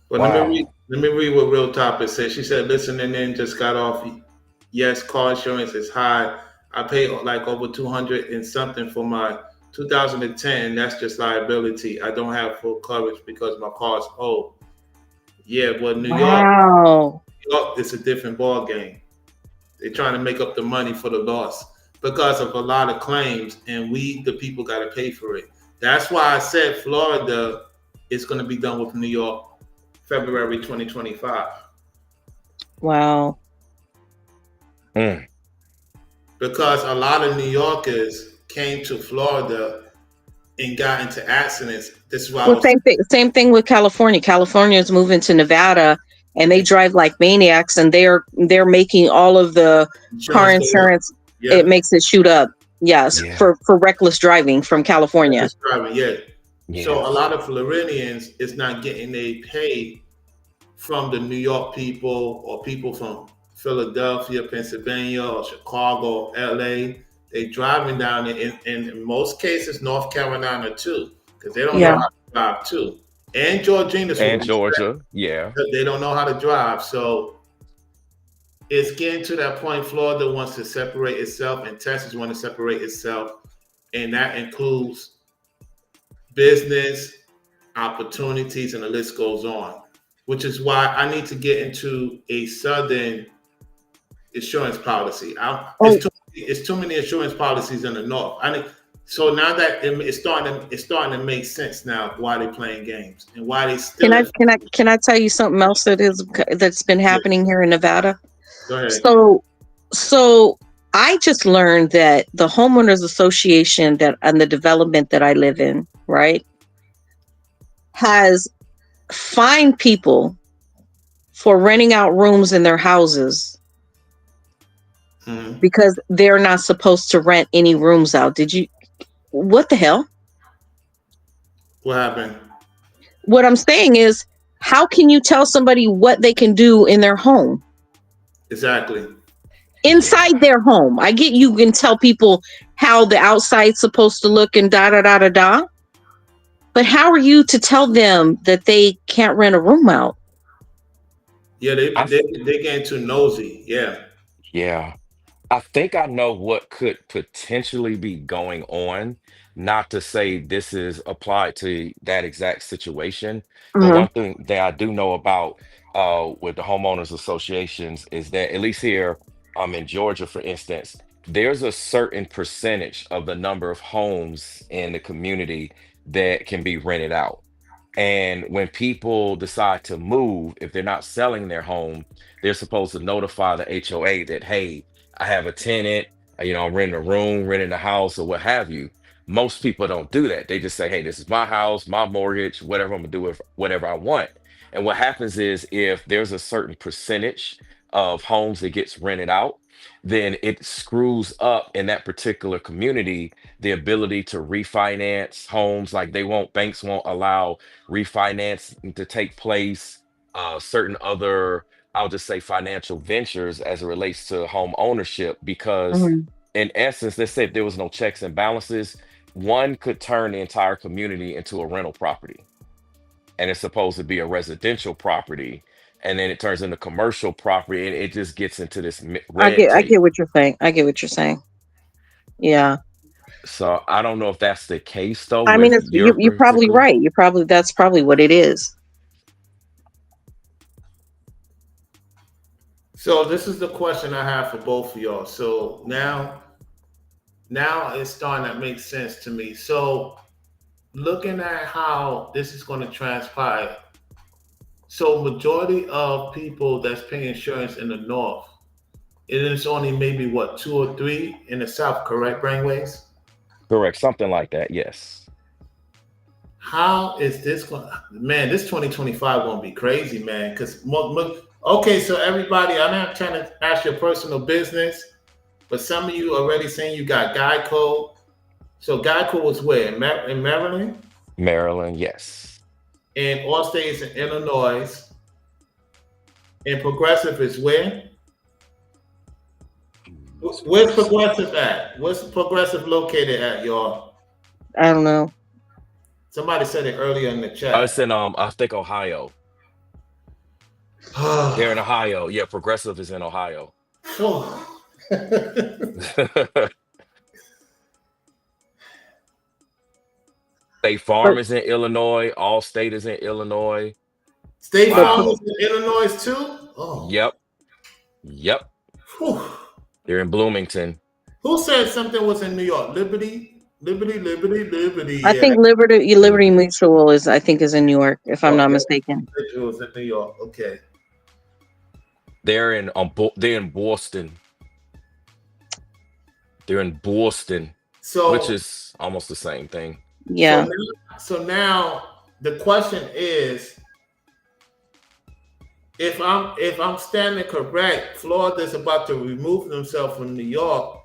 But Wow. let me read what Real Topic said. She said, listening in, just got off. Yes, car insurance is high. I paid like over 200 and something for my 2010. That's just liability. I don't have full coverage because my car is old. Yeah, well, Wow. New York, it's a different ball game. They're trying to make up the money for the loss because of a lot of claims, and we, the people, got to pay for it. That's why I said Florida is going to be done with New York February 2025. Wow. Mm. because a lot of New Yorkers came to Florida and got into accidents. This is why I Well, was same thing with California. California is moving to Nevada, and they drive like maniacs, and they're making all of the car insurance going up. insurance. Yeah, It makes it shoot up. Yes, Yeah. for reckless driving from California. just driving. Yeah. So Yeah. a lot of Floridians is not getting a pay from the New York people or people from Philadelphia, Pennsylvania, or Chicago, LA. They driving down there, in most cases, North Carolina too, because they don't know Yeah. how to drive too. And Georgina, And Georgia. Yeah. they don't know how to drive. So it's getting to that point. Florida wants to separate itself, and Texas wants to separate itself, and that includes business opportunities, and the list goes on. Which is why I need to get into a Southern insurance policy. Oh, It's too many insurance policies in the North. So now that it's starting to make sense now why they're playing games and why they still. can I tell you something else that's been happening here in Nevada? Go ahead. So I just learned that the homeowners association and the development that I live in, right, has fined people for renting out rooms in their houses because they're not supposed to rent any rooms out. What the hell? What happened? What I'm saying is, how can you tell somebody what they can do in their home? Exactly. Inside their home. I get you can tell people how the outside's supposed to look and da da da da da. But how are you to tell them that they can't rent a room out? Yeah, they getting too nosy. Yeah. Yeah. I think I know what could potentially be going on. Not to say this is applied to that exact situation, but Mhm. one thing that I do know about with the homeowners associations is that at least here in Georgia, for instance, there's a certain percentage of the number of homes in the community that can be rented out. And when people decide to move, if they're not selling their home, they're supposed to notify the HOA that, hey, I have a tenant, I'm renting a room, renting a house, or what have you. Most people don't do that. They just say, hey, this is my house, my mortgage, whatever, I'm gonna do with whatever I want. And what happens is if there's a certain percentage of homes that gets rented out, then it screws up in that particular community the ability to refinance homes. Like banks won't allow refinance to take place, certain other, I'll just say, financial ventures as it relates to home ownership, because Mhm. in essence, let's say if there was no checks and balances, one could turn the entire community into a rental property. And it's supposed to be a residential property. And then it turns into commercial property, and it just gets into this red I tape. get what you're saying. I get what you're saying. Yeah. So I don't know if that's the case though I mean, with your you're probably particular. right. That's probably what it is. So this is the question I have for both of y'all. So now it's starting to make sense to me. So looking at how this is going to transpire, so majority of people that's paying insurance in the north, it is only maybe what 2 or 3 in the south, correct, Brainwaves? Correct, something like that. Yes. How is this going? Man, this 2025 going to be crazy, man. Because okay, so everybody, I'm not trying to ask your personal business, but some of you already saying you got Geico. So Geico was where in Maryland, Maryland, yes. and Allstate is in Illinois, and Progressive is where? Where's Progressive at? Where's Progressive located at, y'all? I don't know. Somebody said it earlier in the It's chat. in I think Ohio. They're in Ohio. Yeah, Progressive is in Ohio. State Farm But is in Illinois. Allstate is in Illinois. State but Farm Wow. is in Illinois too. Oh, Yep. Yep. whew. They're in Bloomington. Who said something was in New York? Liberty. I Yeah, think Liberty Mutual is in New York, if I'm not okay. mistaken. It was in New York. Okay. They're in Boston. They're in Boston, which So is almost the same thing. so Yeah. now the question is, if I'm standing correct, Florida's about to remove themselves from New York,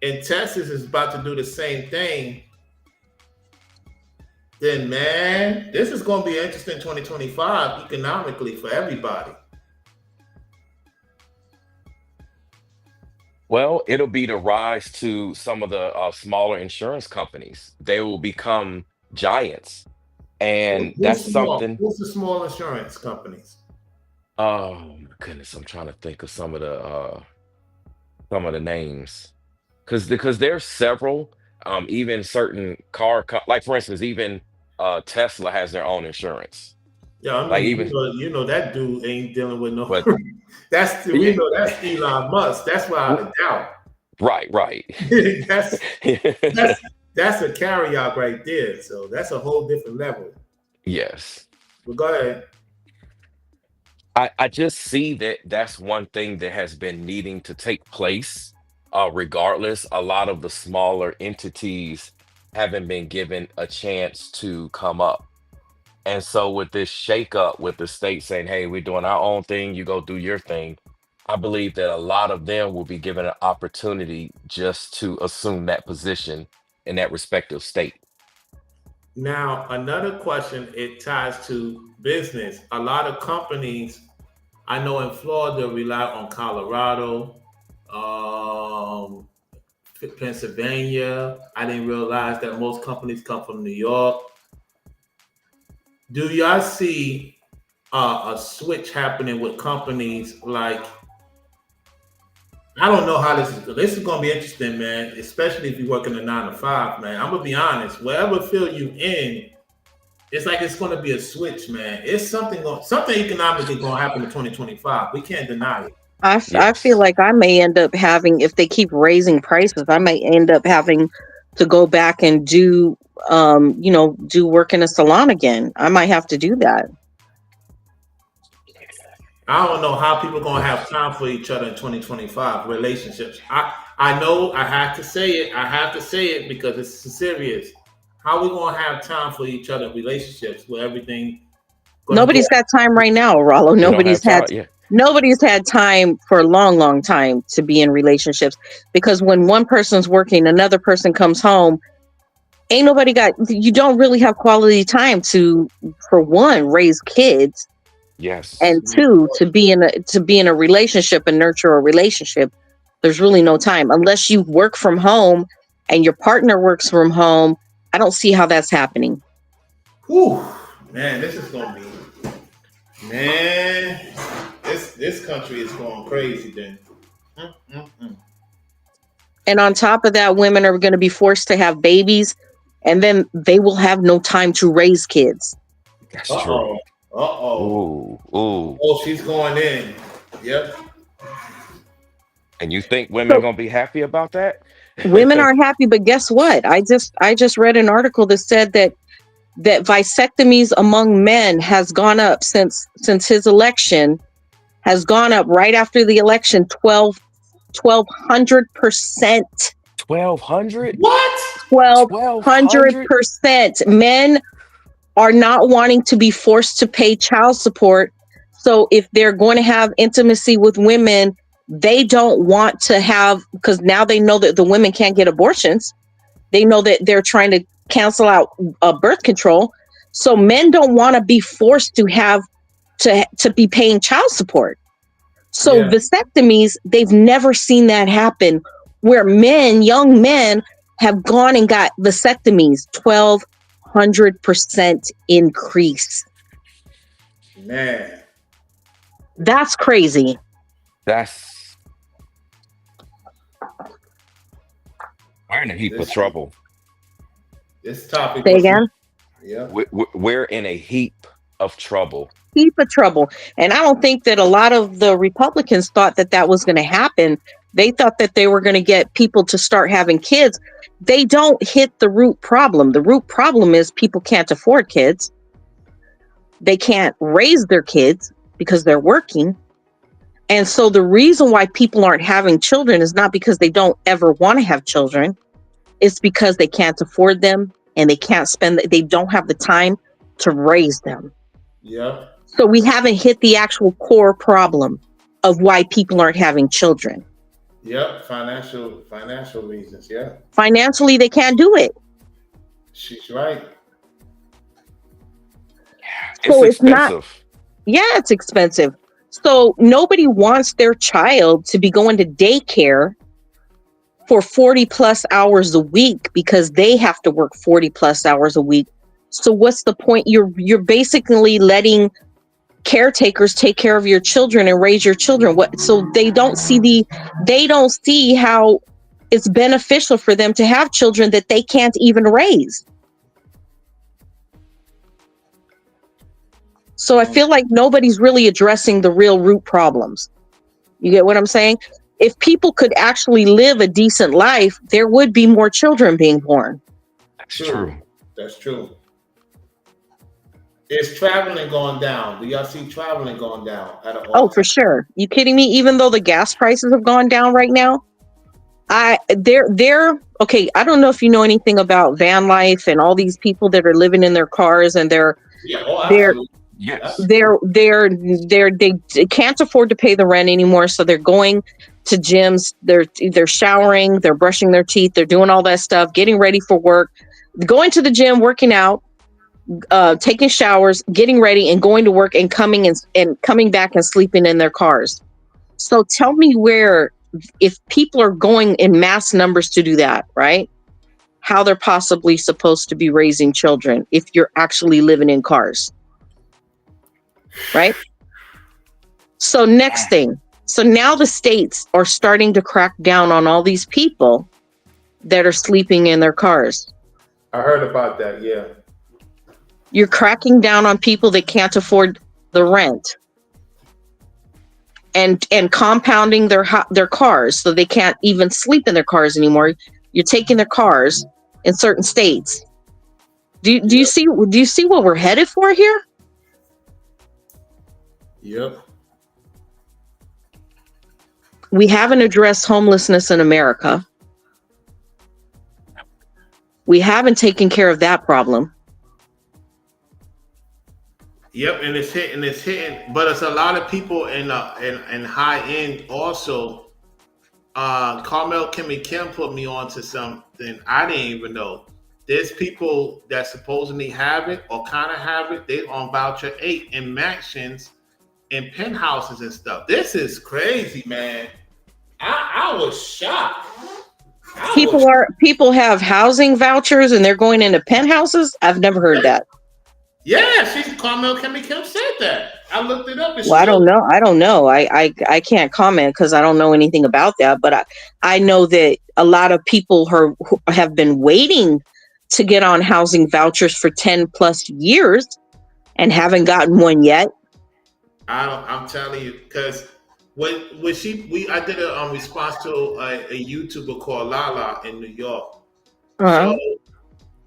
and Texas is about to do the same thing. Then man, this is going to be interesting 2025 economically for everybody. Well, it'll be the rise to some of the smaller insurance companies. They will become giants, and Who's that's small? something. Who's the small insurance companies? Oh my goodness, I'm trying to think of some of the names, because there's several. Even certain like for instance, even Tesla has their own insurance. Yeah, I Like mean, even, that dude ain't dealing with no. but We yeah, know that's Elon Musk. That's without a doubt. right, right. that's that's that's a carryout right there. So that's a whole different level. Yes. But go ahead. I just see that that's one thing that has been needing to take place. Regardless, a lot of the smaller entities haven't been given a chance to come up. And so with this shakeup with the state saying, hey, we're doing our own thing, you go do your thing, I believe that a lot of them will be given an opportunity just to assume that position in that respective state. Now, another question, it ties to business. A lot of companies I know in Florida rely on Colorado, um, Pennsylvania. I didn't realize that most companies come from New York. Do y'all see a switch happening with companies like? I don't know how this is. This is going to be interesting, man. Especially if you work in a 9 to 5, man. I'm gonna be honest. Whatever field you in, it's like it's going to be a switch, man. It's something economically going to happen in 2025. We can't deny it. I feel Yes. like I may end up having, if they keep raising prices, I may end up having to go back and do do work in a salon again. I might have to do that. I don't know how people going to have time for each other in 2025 relationships. I know I have to say it. I have to say it because it's serious. How we going to have time for each other in relationships where everything going to go? Nobody's got time right now, Rollo. We don't have time. Yeah. Nobody's had time for a long, long time to be in relationships, because when one person's working, another person comes home. You don't really have quality time to, for one, raise kids, Yes. and two, to be in a relationship and nurture a relationship. There's really no time unless you work from home and your partner works from home. I don't see how that's happening. Whew, man, this is going to be, man, this country is going crazy then. And on top of that, women are going to be forced to have babies, and then they will have no time to raise kids. That's true. Ooh. Oh, she's going in. Yep. And you think women are gonna be happy about that? Women are happy, but guess what? I just read an article that said that vasectomies among men has gone up since his election, has gone up right after the election 1,200%. 1,200? What? 1,200%. Men are not wanting to be forced to pay child support. So if they're going to have intimacy with women, they don't want to have, because now they know that the women can't get abortions. They know that they're trying to cancel out birth control. So men don't want to be forced to have to be paying child support. So vasectomies, they've never seen that happen, where young men have gone and got vasectomies. 1,200% increase. Man, that's crazy. We're in a heap of trouble. This topic. Say again? Yeah. We're in a heap of trouble. Heap of trouble. And I don't think that a lot of the Republicans thought that was going to happen. They thought that they were going to get people to start having kids. They don't hit the root problem. The root problem is people can't afford kids. They can't raise their kids because they're working. And so the reason why people aren't having children is not because they don't ever want to have children. It's because they can't afford them and they don't have the time to raise them. Yeah. So we haven't hit the actual core problem of why people aren't having children. Yep. Financial reasons. Yeah. Financially, they can't do it. She's right. So It's it's not, expensive. it's expensive. So nobody wants their child to be going to daycare for 40 plus hours a week because they have to work 40 plus hours a week. So what's the point? You're basically letting caretakers take care of your children and raise your children. So they don't see how it's beneficial for them to have children that they can't even raise. So I feel like nobody's really addressing the real root problems. You get what I'm saying? If people could actually live a decent life, there would be more children being born. That's true. That's true. Is traveling going down? Do y'all see traveling going down at all? Oh, for sure. You kidding me? Even though the gas prices have gone down right now, they're okay. I don't know if you know anything about van life and all these people that are living in their cars and they're Yes. they can't afford to pay the rent anymore, so they're going to gyms, they're showering, they're brushing their teeth, they're doing all that stuff, getting ready for work, going to the gym, working out, taking showers, getting ready and going to work and coming back and sleeping in their cars. So tell me where, if people are going in mass numbers to do that, right? How they're possibly supposed to be raising children if you're actually living in cars. Right? So next thing. So now the states are starting to crack down on all these people that are sleeping in their cars. I heard about that, yeah. You're cracking down on people that can't afford the rent. And compounding their cars so they can't even sleep in their cars anymore. You're taking their cars in certain states. Do you see what we're headed for here? Yep. We haven't addressed homelessness in America. We haven't taken care of that problem. Yep, and it's hitting, but it's a lot of people in high end also. Carmel Kimmy Kim put me on to something I didn't even know. There's people that supposedly have it or kind of have it. They on voucher 8 in mansions, in penthouses and stuff. This is crazy, man. I was shocked. People have housing vouchers and they're going into penthouses. I've never heard that. Yeah, Carmel Kimmy Kim said that. I looked it up. Well, I don't know. I can't comment because I don't know anything about that. But I know that a lot of people who have been waiting to get on housing vouchers for 10 plus years and haven't gotten one yet. I'm telling you, because I did a response to a YouTuber called Lala in New York. Uh-huh.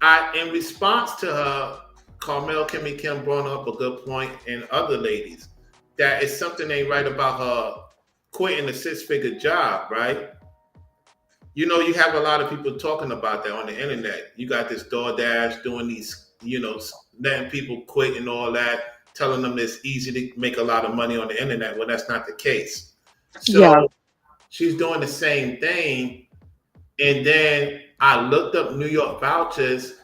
So in response to her, Carmel Kimmy Kim brought up a good point, and other ladies, that it's something ain't right about her quitting a 6-figure job, right? You know, you have a lot of people talking about that on the internet. You got this DoorDash doing these, letting people quit and all that, telling them it's easy to make a lot of money on the internet. Well, that's not the case. So she's doing the same thing. And then I looked up New York vouchers,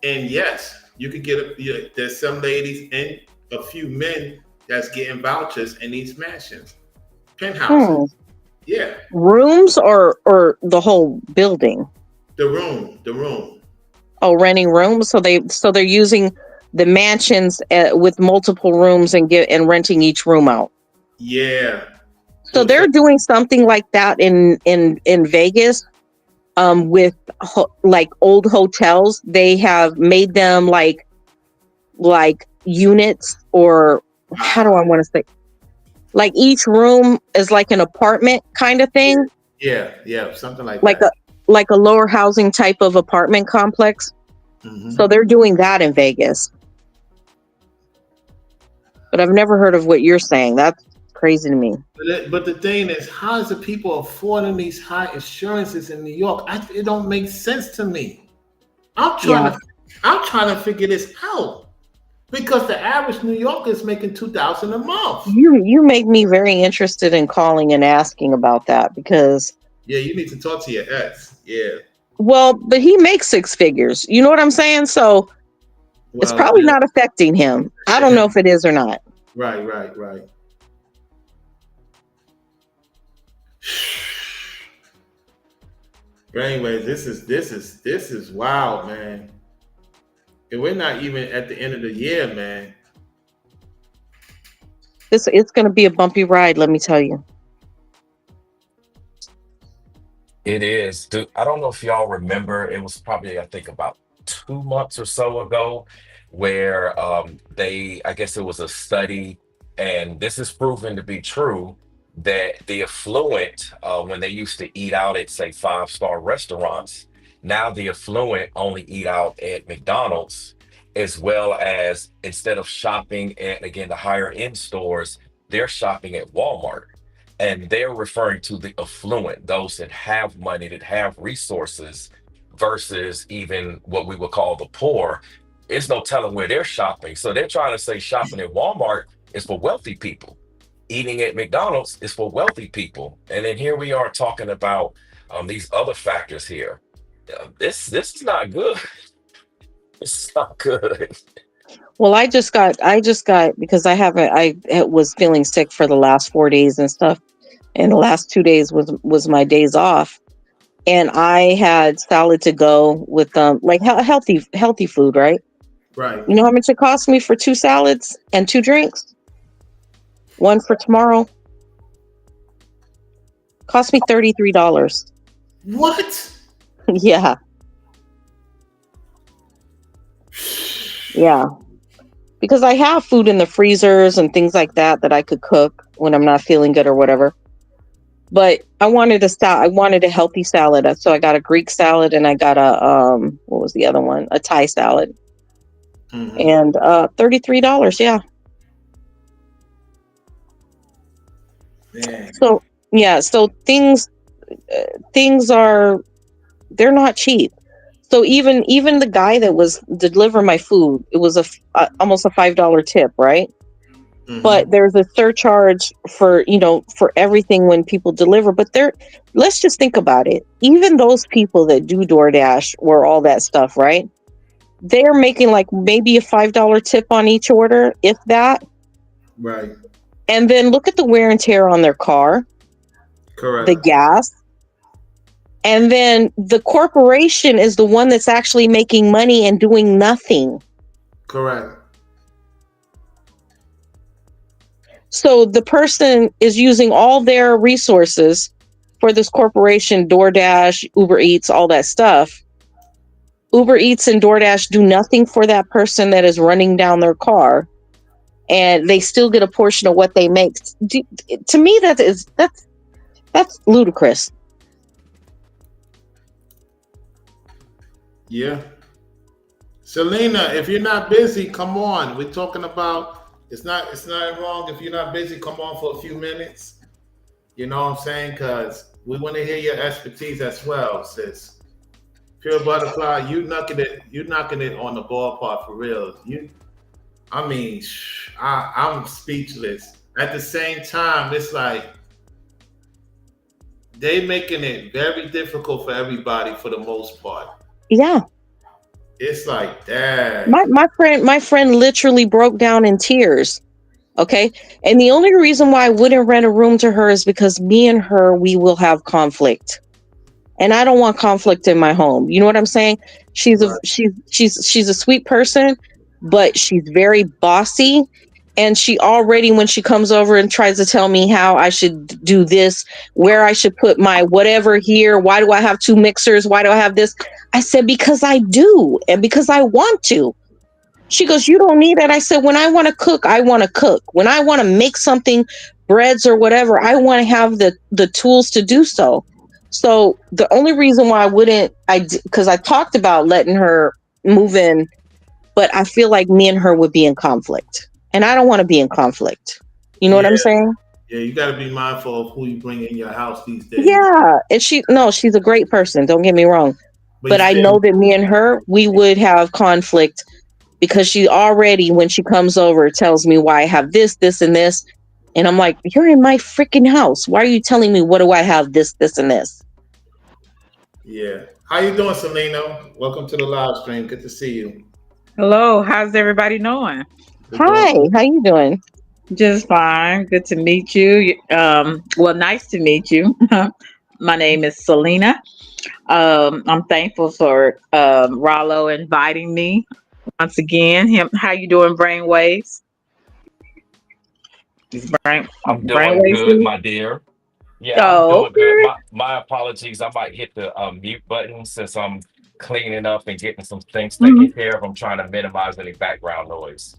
and yes, you could there's some ladies and a few men that's getting vouchers in these mansions, penthouses. Yeah. Rooms or the whole building? The room. Oh, renting rooms. So they're using the mansions with multiple rooms and renting each room out. Yeah. So they're doing something like that in Vegas. With like old hotels, they have made them like units, or how do I want to say? Like each room is like an apartment kind of thing. Yeah, something like that. Like a lower housing type of apartment complex. Mm-hmm. So they're doing that in Vegas. But I've never heard of what you're saying. crazy to me. But the thing is, how is the people affording these high insurances in New York? It don't make sense to me. I'm trying Yeah. to I'm trying to figure this out because the average New Yorker is making $2,000 a month. You make me very interested in calling and asking about that because, Yeah, you need to talk to your ex. Yeah. well, but he makes six figures. You know what I'm saying? So it's Well, probably not affecting him. I don't know if it is or not. right. But anyways, this is wild, man. And we're not even at the end of the year, man. It's going to be a bumpy ride, let me tell you. It is. Dude, I don't know if y'all remember, it was probably, I think, about 2 months or so ago, where I guess it was a study, and this is proven to be true, that the affluent, when they used to eat out at, say, five-star restaurants, now the affluent only eat out at McDonald's, as well as instead of shopping at, again, the higher end stores, they're shopping at Walmart. And they're referring to the affluent, those that have money, that have resources, versus even what we would call the poor. It's no telling where they're shopping. So they're trying to say shopping at Walmart is for wealthy people. Eating at McDonald's is for wealthy people. And then here we are talking about these other factors here. This is not good. It's not good. Well, I just got because I was feeling sick for the last 4 days and stuff. And the last 2 days was my days off. And I had salad to go with like healthy food, right? Right. You know how much it cost me for 2 salads and 2 drinks? One for tomorrow. Cost me $33. What? Yeah. Yeah. Because I have food in the freezers and things like that I could cook when I'm not feeling good or whatever. But I wanted a healthy salad. So I got a Greek salad and I got what was the other one? A Thai salad. Mm-hmm. And $33, yeah. Man. So yeah, so things are, they're not cheap. So even the guy that was delivering my food, it was almost a $5 tip, right? Mm-hmm. But there's a surcharge for everything when people deliver. But let's just think about it. Even those people that do DoorDash or all that stuff, right? They're making like maybe a $5 tip on each order, if that. Right. And then look at the wear and tear on their car. Correct. The gas. And then the corporation is the one that's actually making money and doing nothing. Correct. So the person is using all their resources for this corporation, DoorDash, Uber Eats, all that stuff. Uber Eats and DoorDash do nothing for that person that is running down their car, and they still get a portion of what they make. To me, that's ludicrous. Yeah. Selena, if you're not busy, come on. We're talking about it's not wrong if you're not busy, come on for a few minutes. You know what I'm saying? Because we want to hear your expertise as well, sis. Pure Butterfly, you knocking it on the ballpark for real. I'm speechless. At the same time, it's like they making it very difficult for everybody for the most part. Yeah. It's like that. My friend literally broke down in tears. Okay. And the only reason why I wouldn't rent a room to her is because me and her, we will have conflict. And I don't want conflict in my home. You know what I'm saying? She's a sweet person, but she's very bossy. And she already, when she comes over and tries to tell me how I should do this, where I should put my whatever here, why do I have 2 mixers? Why do I have this? I said, because I do, and because I want to. She goes, you don't need it. I said, when I want to cook, I want to cook. When I want to make something, breads or whatever, I want to have the tools to do so. So the only reason why because I talked about letting her move in, but I feel like me and her would be in conflict. And I don't want to be in conflict. You know what I'm saying? Yeah, you got to be mindful of who you bring in your house these days. Yeah, and she's a great person. Don't get me wrong, But you but I said, know that me and her, we would have conflict because she already, when she comes over, tells me why I have this, this, and this, and I'm like, you're in my freaking house. Why are you telling me what do I have this, this, and this? yeah. How you doing, Selena? Welcome to the live stream. Good to see you. Hello, how's everybody doing? We're doing Hi, how you doing? Just fine. Good to meet you. Well, nice to meet you. My name is Selena. I'm thankful for Rollo inviting me once again. How you doing, Brainwaves? Is I'm doing Brainwaves good, here? my dear. Yeah, I'm Oh, doing good. okay. My apologies. I might hit the mute button since I'm cleaning up and getting some things taken Mhm. care of. I'm trying to minimize any background noise.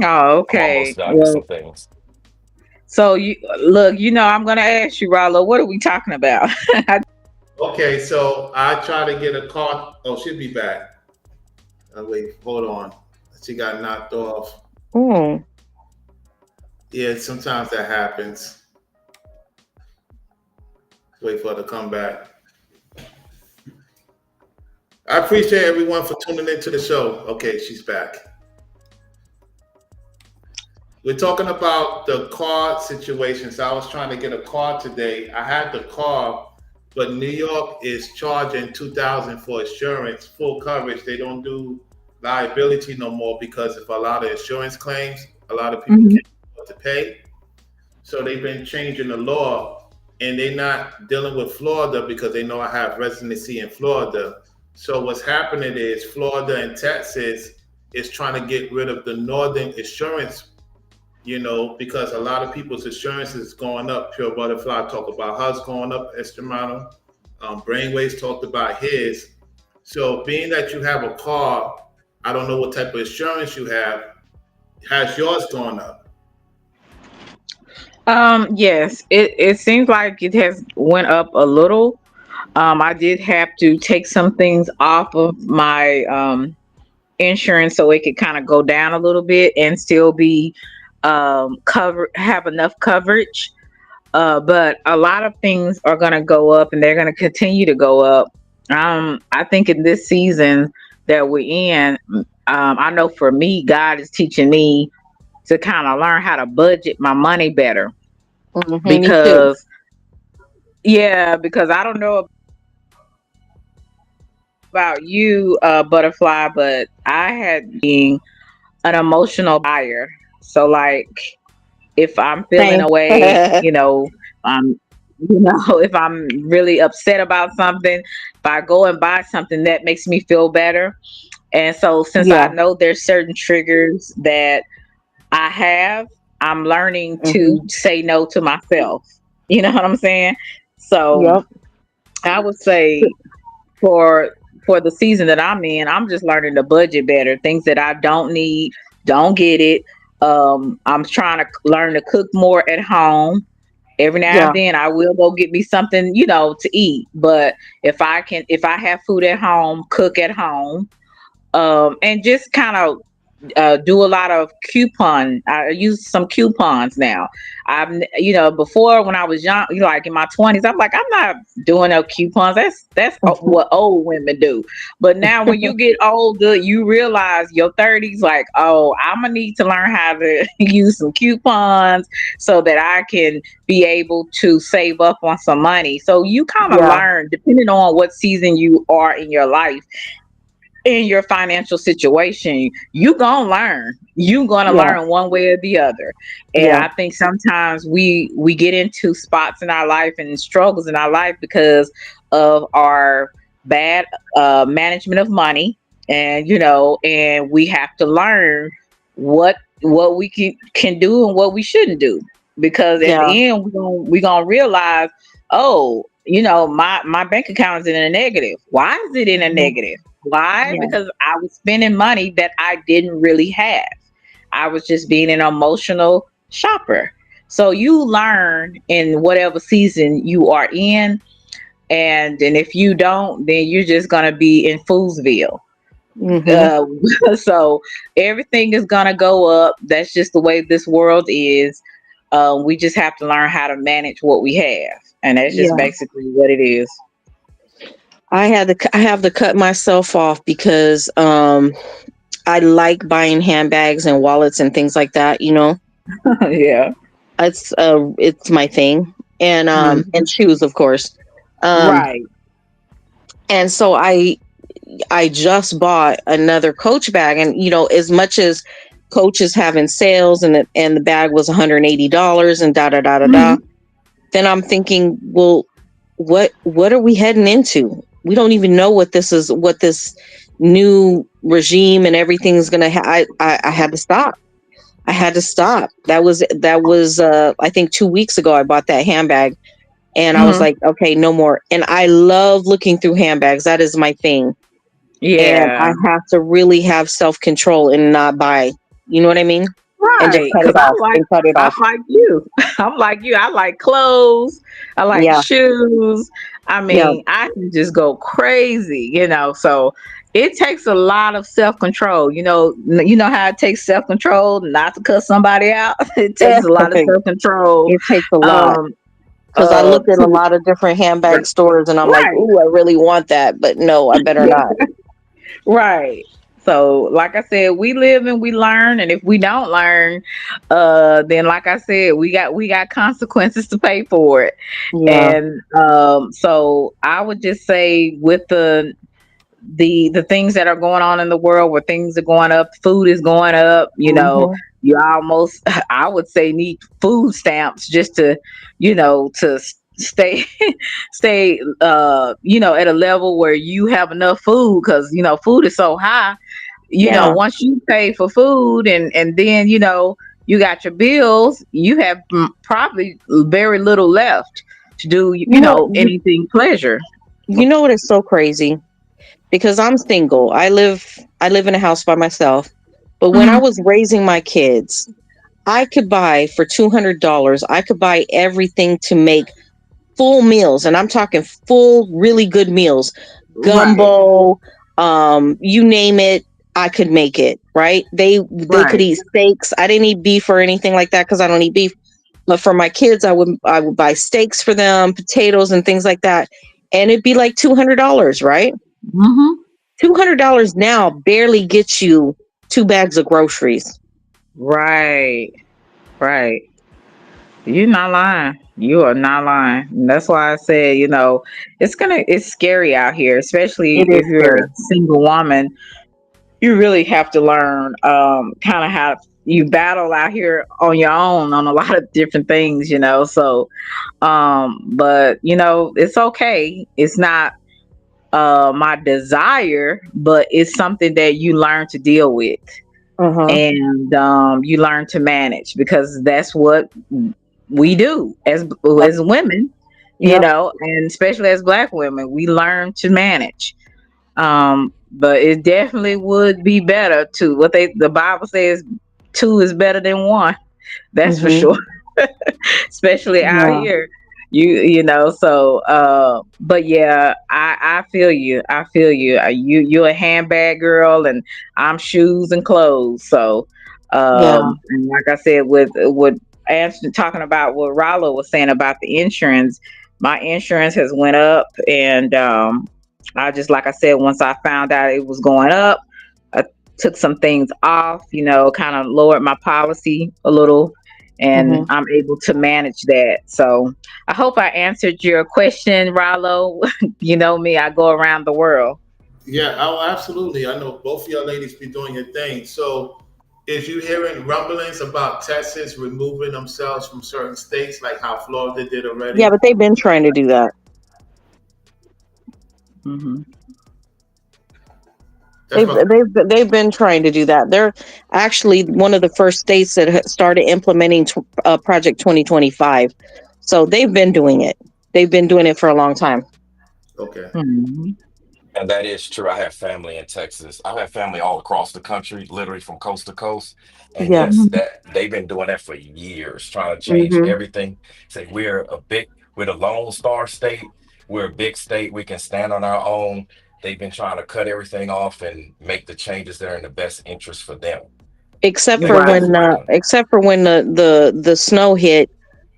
Oh, I'm almost okay. done with Well, some things. so you look. I'm going to ask you, Rollo. What are we talking about? okay. So I try to get a call. Oh, she'll be back. Wait, hold on. She got knocked off. Hmm. Yeah, sometimes that happens. Wait for her to come back. I appreciate everyone for tuning into the show. Okay, she's back. We're talking about the car situation. So I was trying to get a car today. I had the car, but New York is charging $2,000 for insurance, full coverage. They don't do liability no more because of a lot of insurance claims. A lot of people Mhm. can't afford to pay. So they've been changing the law, and they're not dealing with Florida because they know I have residency in Florida. So what's happening is Florida and Texas is trying to get rid of the northern insurance, because a lot of people's insurance is going up. Pure Butterfly talked about hers going up, Estimano. Brainwaves talked about his. So being that you have a car, I don't know what type of insurance you have. Has yours gone up? Yes, it seems like it has went up a little. I did have to take some things off of my insurance so it could kind of go down a little bit and still be have enough coverage. But a lot of things are going to go up and they're going to continue to go up. I think in this season that we're in, I know for me, God is teaching me to kind of learn how to budget my money better Mm-hmm, me too. because, yeah, because I don't know about you, Butterfly, but I had being an emotional buyer. So, like, if I'm feeling Same. away, um, if I'm really upset about something, if I go and buy something that makes me feel better. And so, since I Yeah. know there's certain triggers that I have, I'm learning Mm-hmm. to say no to myself. You know what I'm saying? So, Yep. I would say for the season that I'm in, I'm just learning to budget better. Things that I don't need, don't get it. I'm trying to learn to cook more at home. Every now and Yeah. then I will go get me something, to eat. But if I have food at home, cook at home, and just kind of do a lot of coupon. I use some coupons now. Before when I was young, like in my 20s, I'm like, I'm not doing no coupons. That's Mm-hmm. what old women do. But now when you get older, you realize your 30s, like, oh, I'm gonna need to learn how to use some coupons so that I can be able to save up on some money. So you kind of Yeah. learn depending on what season you are in your life, in your financial situation, you gonna Yeah. learn one way or the other. And Yeah. I think sometimes we get into spots in our life and struggles in our life because of our bad management of money. And and we have to learn what we can do and what we shouldn't do, because at Yeah. the end we gonna realize, oh, my bank account is in a negative. Why is it in a Mhm. negative? Why? Yeah. Because I was spending money that I didn't really have. I was just being an emotional shopper. So you learn in whatever season you are in, and if you don't, then you're just gonna be in Foolsville. Mm-hmm. Uh, so everything is gonna go up. That's just the way this world is. We just have to learn how to manage what we have, and that's just Yeah. basically what it is. I have to cut myself off because I like buying handbags and wallets and things like that, you know. Yeah. It's my thing. And Mhm. shoes, of course. Um Right. and so I just bought another Coach bag, and you know, as much as Coach is having sales and the bag was $180 and da da da da da, Mhm. then I'm thinking, well, what are we heading into? We don't even know what this new regime and everything's gonna I had to stop. I had to stop. That was I think 2 weeks ago I bought that handbag, and I was Mhm. like, okay, no more. And I love looking through handbags. That is my thing. And I Yeah. have to really have self-control and not buy. You know what I mean? And just Right. cut Because it off and cut it I'm off. like you. I'm like you. I like clothes. I like Yeah. shoes. I Yeah. mean, I can just go crazy, So it takes a lot of self control. You know how it takes self control not to cut somebody out. It takes a lot of self control. It takes a lot. Um. Because I look at a To lot of different handbag stores and I'm like, right. ooh, I really want that, but no, I better not. Right. So, like I said, we live and we learn, and if we don't learn, then like I said, we got consequences to pay for it. Yeah. And so I would just say with the things that are going on in the world, where things are going up, food is going up, Hmm. you almost, I would say, need food stamps just to, to stay stay at a level where you have enough food, because food is so high. Yeah. Once you pay for food, and then you got your bills, you have probably very little left to do You know, anything pleasure. you know what is so crazy? Because I'm single. I live in a house by myself. But when I Mhm. was raising my kids, I could buy for $200, I could buy everything to make full meals, and I'm talking full, really good meals. Right, Gumbo, you name it, I could make it. Right? They could right. eat steaks. I didn't eat beef or anything like that because I don't eat beef. But for my kids, I would buy steaks for them, potatoes and things like that, and it'd be like $200. Right? Hmm. $200 now barely gets you 2 bags of groceries. Right, right. You're not lying. You are not lying. And that's why I said, it's scary out here, especially It is if you're a scary. single woman. You really have to learn kind of how you battle out here on your own on a lot of different things, So but it's okay. It's not my desire, but it's something that you learn to deal with, Uh huh. and you learn to manage, because that's what we do as women, Yep. and especially as Black women, we learn to manage. But it definitely would be better to what the Bible says, two is better than one. That's for Mhm. sure. Especially out Yeah. here. So but yeah, I feel you. I feel you. You're a handbag girl, and I'm shoes and clothes. So Yeah. and like I said, with answer talking about what Rollo was saying about the insurance, my insurance has went up, and I just, like I said, once I found out it was going up, I took some things off, kind of lowered my policy a little, and Mhm. I'm able to manage that. So I hope I answered your question, Rollo. You know me, I go around the world. Yeah, oh, absolutely. I know both of y'all ladies be doing your thing. So, is you hearing rumblings about Texas removing themselves from certain states, like how Florida did Yeah, already? but they've been trying to do that. Hmm. That's my They've been trying to do that. They're actually one of the first states that started implementing Project 2025. So they've been doing it. They've been doing it for a long time. okay. Hmm. And that is true. I have family in Texas. I have family all across the country, literally from coast to coast. And yes, Yes. that they've been doing that for years, trying to change Mhm. everything. Say we're the Lone Star State. We're a big state. We can stand on our own. They've been trying to cut everything off and make the changes that are in the best interest for them. except Yeah, for Right. that's when fine. the snow hit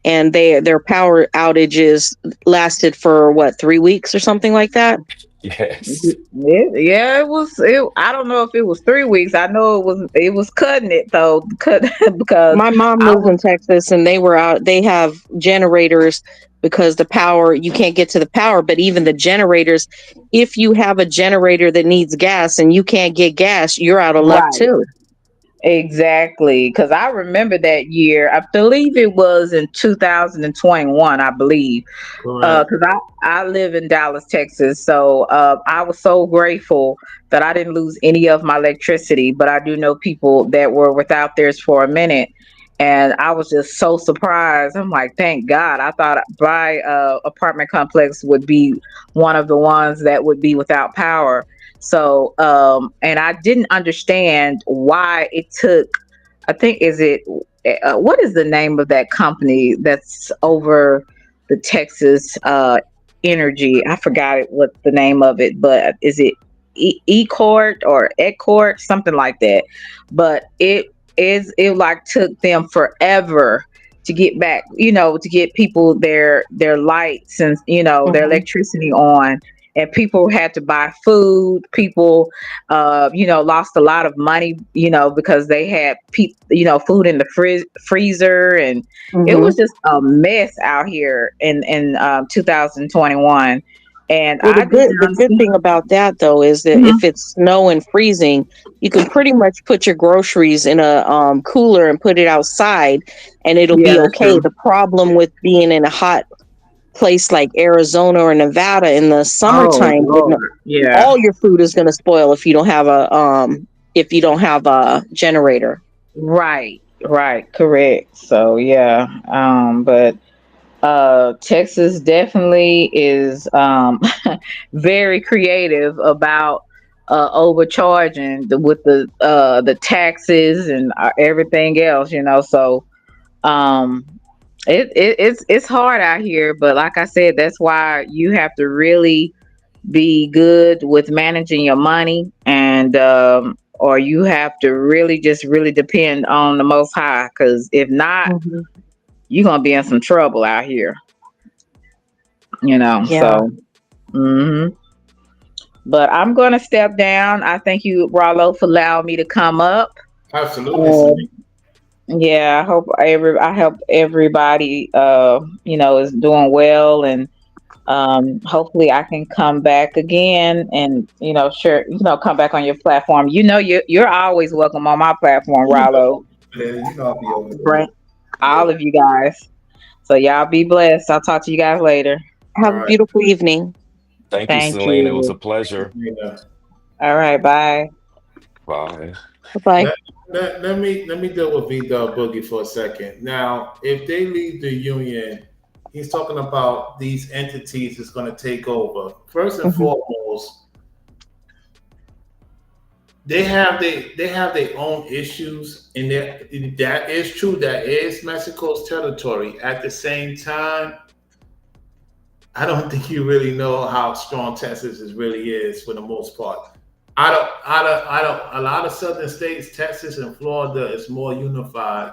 and their power outages lasted for what, 3 weeks or something like that. Yes. Yeah, it was. I don't know if it was 3 weeks. I know it was. It was cutting it though, cut because My mom I lives was in Texas and they were out. They have generators because the power, you can't get to the power, but even the generators, if you have a generator that needs gas and you can't get gas, you're out of luck right. too. Exactly, because I remember that year. I believe it was in 2021. I believe, Correct. because I live in Dallas, Texas. So I was so grateful that I didn't lose any of my electricity. But I do know people that were without theirs for a minute, and I was just so surprised. I'm like, thank God. I thought my apartment complex would be one of the ones that would be without power. So, and I didn't understand why it took. I think is it. What is the name of that company that's over the Texas Energy? I forgot what the name of it, but is it E-Court or E-Court, something like that? But it like took them forever to get back, to get people their lights and their Hmm. electricity on, and people had to buy food. People lost a lot of money, because they had food in the freezer, and it Hmm. was just a mess out here in 2021. And Well, I didn't the good understand. thing about that though is that if Mhm. it's snow and freezing, you can pretty much put your groceries in a cooler and put it outside, and it'll Yeah, be that's okay. true. The problem with being in a hot place like Arizona or Nevada in the Oh summertime, Lord, yeah. all your food is going to spoil if you don't have a generator. Right, right, correct. So yeah, but Texas definitely is very creative about overcharging with the taxes and everything else, so um it's hard out here, but like I said, that's why you have to really be good with managing your money, and or you have to really just really depend on the most high, because if not, Hmm. you're gonna be in some trouble out here, Yeah. so hmm but I'm gonna step down. I thank you, Rollo, for allowing me to come up. Absolutely, uh, Celine. yeah, I hope everybody is doing well, and hopefully I can come back again and sure, come back on your platform. You're always welcome on my platform, You Rollo. know, man, you know I'll be over there. Bring all of you guys. So y'all be blessed. I'll talk to you guys later. All Have a right. beautiful evening. Thank you, Thank Celine. It was a you. pleasure. Yeah. All right, bye. Bye. Bye bye. Let, let me deal with V Dub Boogie for a second. Now, if they leave the union, he's talking about these entities is going to take over. First and Hmm. foremost, they have their own issues, and that is true. That is Mexico's territory. At the same time, I don't think you really know how strong Texas really is for the most part. I don't. A lot of southern states, Texas and Florida, is more unified,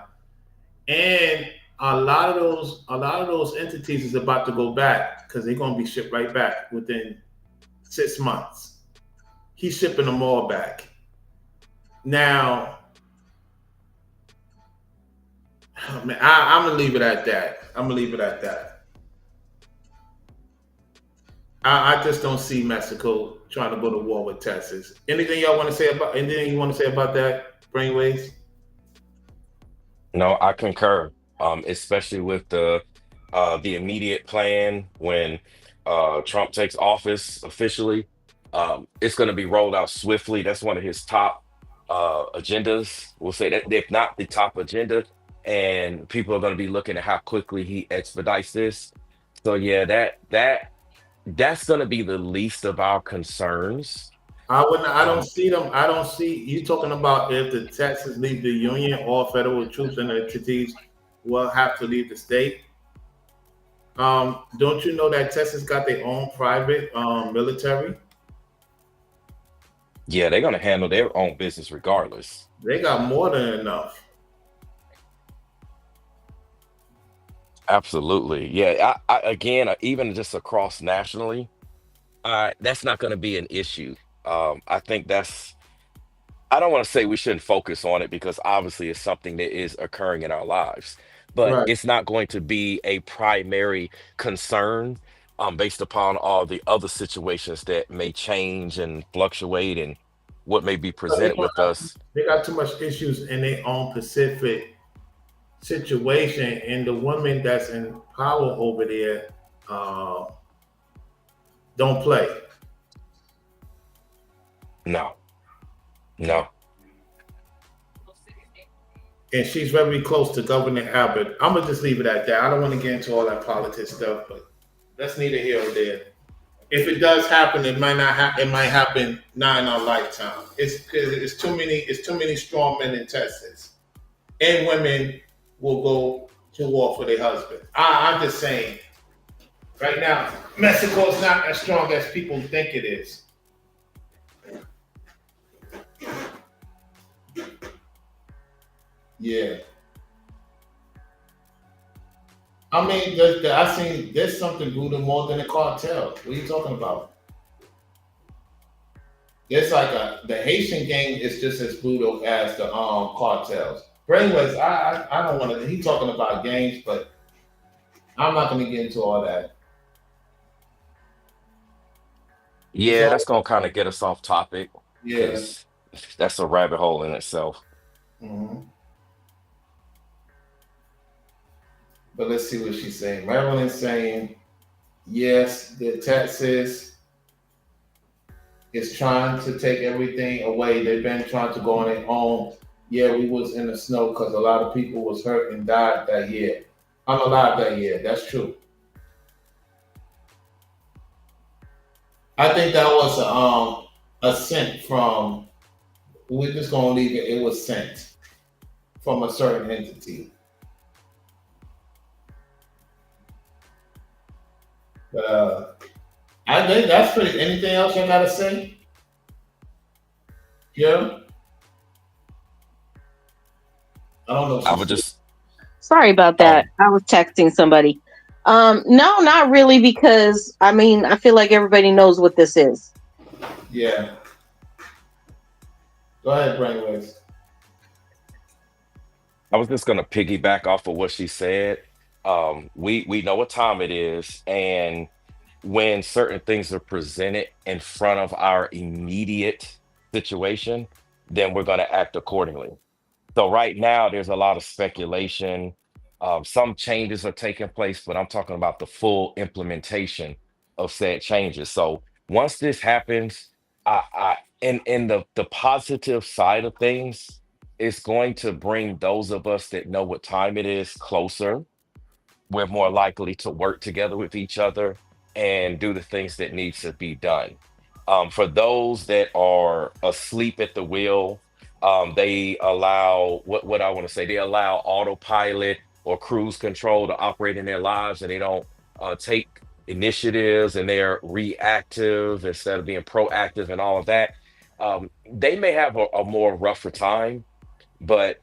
and a lot of those entities is about to go back because they're going to be shipped right back within 6 months. He's shipping them all back now. Man, I'm gonna leave it at that. I'm gonna leave it at that. I just don't see Mexico trying to go to war with Texas. Anything y'all want to say about? Anything you want to say about that, Brainwaves? No, I concur. Especially with the immediate plan when Trump takes office officially. It's going to be rolled out swiftly. That's one of his top agendas. We'll say that if not the top agenda, and people are going to be looking at how quickly he expedites this. So yeah, that's going to be the least of our concerns. I wouldn't. I don't Um, see them. I don't see you talking about if the Texas leave the union, all federal troops and entities will have to leave the state. Don't you know that Texas got their own private military? Yeah, they're gonna handle their own business regardless. They got more than enough. Absolutely. Yeah. Again, even just across nationally, that's not going to be an issue. I think I don't want to say we shouldn't focus on it because obviously it's something that is occurring in our lives, but Right. it's not going to be a primary concern based upon all the other situations that may change and fluctuate and what may be presented with us. They got too much issues in their own Pacific situation, and the women that's in power over there uh, don't play. No, no. And she's very close to Governor Abbott. I'm gonna just leave it at that. I don't want to get into all that politics stuff, but that's neither here or there. If it does happen, it might not. It might happen not in our lifetime. It's too many. It's too many strong men in Texas, and women will go to war for their husband. I'm just saying. Right now, Mexico is not as strong as people think it is. Yeah. I mean, I seen there's something brutal more than a cartel. What are you talking about? It's like the Haitian gang is just as brutal as the cartels. Brainwaves, I don't want to. He's talking about gangs, but I'm not going to get into all that. Yeah, that's going to kind of get us off topic Yeah. because that's a rabbit hole in itself. Mm-hmm. But let's see what she's saying. Marilyn's saying, yes, the Texas is trying to take everything away. They've been trying to go on their own. Yeah, we was in the snow because a lot of people was hurt and died that year. I'm alive that year. That's true. I think that was a scent from. We're just gonna leave it. It was sent from a certain entity. I think that's pretty. Anything else you gotta say? Yeah. I don't know. I would just. Sorry about that. I was texting somebody. No, not really, because I mean, I feel like everybody knows what this is. Yeah. Go ahead, Brainwaves. I was just gonna piggyback off of what she said. We know what time it is, and when certain things are presented in front of our immediate situation, then we're gonna act accordingly. So right now, there's a lot of speculation. Some changes are taking place, but I'm talking about the full implementation of said changes. So once this happens, in the positive side of things, it's going to bring those of us that know what time it is closer. We're more likely to work together with each other and do the things that needs to be done. For those that are asleep at the wheel, they allow what I want to say. They allow autopilot or cruise control to operate in their lives, and they don't take initiatives, and they're reactive instead of being proactive and all of that. They may have a more rougher time, but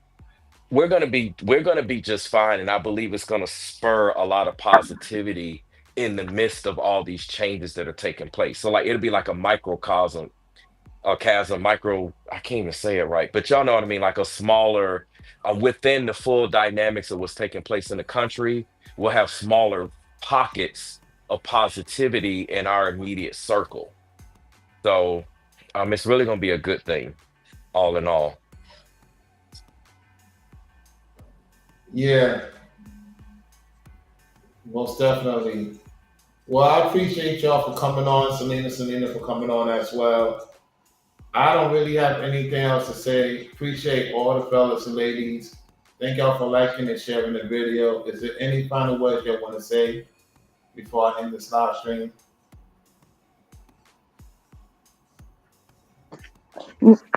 we're gonna be just fine, and I believe it's gonna spur a lot of positivity in the midst of all these changes that are taking place. So like it'll be like a microcosm, a chasm, micro. I can't even say it right, but y'all know what I mean. Like a smaller within the full dynamics of what's taking place in the country, we'll have smaller pockets of positivity in our immediate circle. So it's really gonna be a good thing, all in all. Yeah, most definitely. Well, I appreciate y'all for coming on, Selena for coming on as well. I don't really have anything else to say. Appreciate all the fellas and ladies. Thank y'all for liking and sharing the video. Is there any final words y'all want to say before I end this live stream?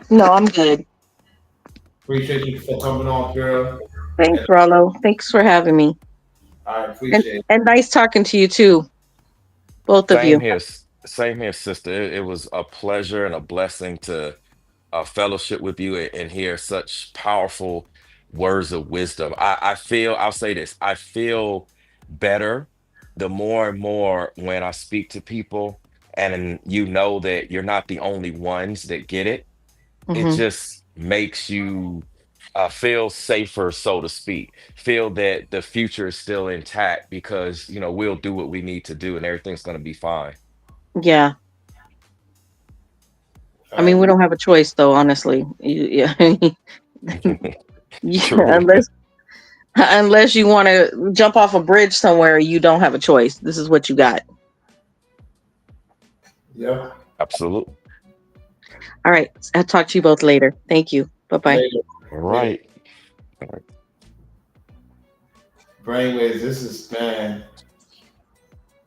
No, I'm good. Appreciate you for coming on, girl. Thanks, Rollo. Thanks for having me. I appreciate it. And nice talking to you too, both of Same you. here. Same here, sister. It was a pleasure and a blessing to fellowship with you and hear such powerful words of wisdom. I feel, I'll say this, I feel better the more and more when I speak to people and you know that you're not the only ones that get it. It Hmm. just makes you feel safer, so to speak. Feel that the future is still intact because, we'll do what we need to do and everything's going to be fine. Yeah. I mean, we don't have a choice, though. Honestly, yeah, yeah. True. Unless you want to jump off a bridge somewhere, you don't have a choice. This is what you got. Yep. Absolutely. All right. I'll talk to you both later. Thank you. Bye bye. Later. All Later. right. All right. Brainwaves, this is, man,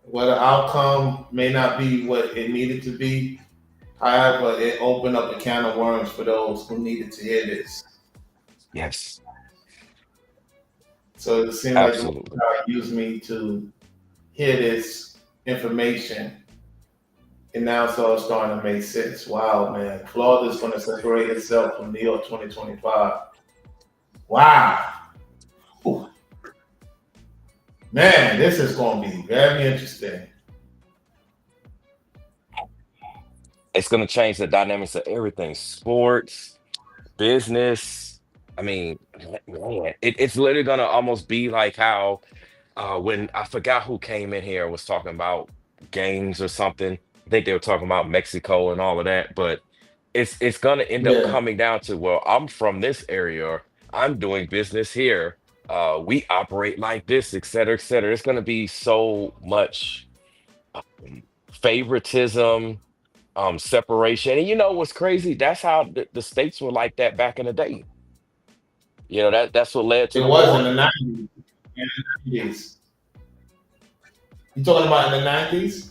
well, the outcome may not be what it needed to be. However, it opened up a can of worms for those who needed to hear this. Yes, So it seemed like the Most absolutely. High used me to hear this information, and now it's all starting to make sense. Wow, man. Florida's going to separate itself from New York 2025. Wow. Ooh. Man, this is going to be very interesting. It's going to change the dynamics of everything: sports, business. I mean, man, it's literally going to almost be like how when I forgot who came in here and was talking about games or something. I think they were talking about Mexico and all of that, but it's going to end up Yeah. coming down to, well, I'm from this area, or I'm doing business here. We operate like this, et cetera, et cetera. It's going to be so much um, favoritism, separation. And you know what's crazy? That's how the states were like that back in the day. That's what led to It the was in war. the 90s. In the 90s. You talking about in the 90s?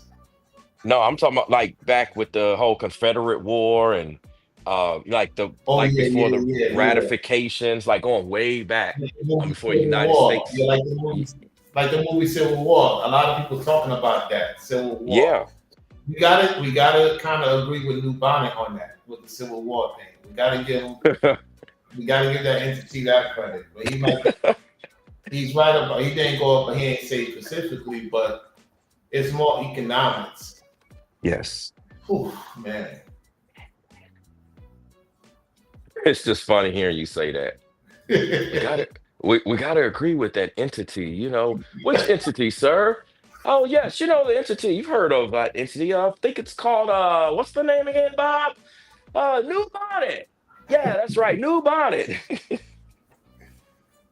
No, I'm talking about like back with the whole Confederate War and Oh, like yeah, before yeah, the yeah, yeah. ratifications, like going way back The movie before Civil United War. Yeah, States. Y- like the movie Civil War. A lot of people talking about that Civil War. Yeah. We gotta kind of agree with New Bonnet on that with the Civil War thing. We gotta give that entity that credit. But he's right about, he didn't go up, he ain't say specifically, but it's more economics. Yes. Whew, man. It's just funny hearing you say that. We got it. We got to agree with that entity. Which entity, sir? Oh yes, the entity. You've heard of that entity. I think it's called what's the name again, Bob? New Bonnet. Yeah, that's right, New Bonnet.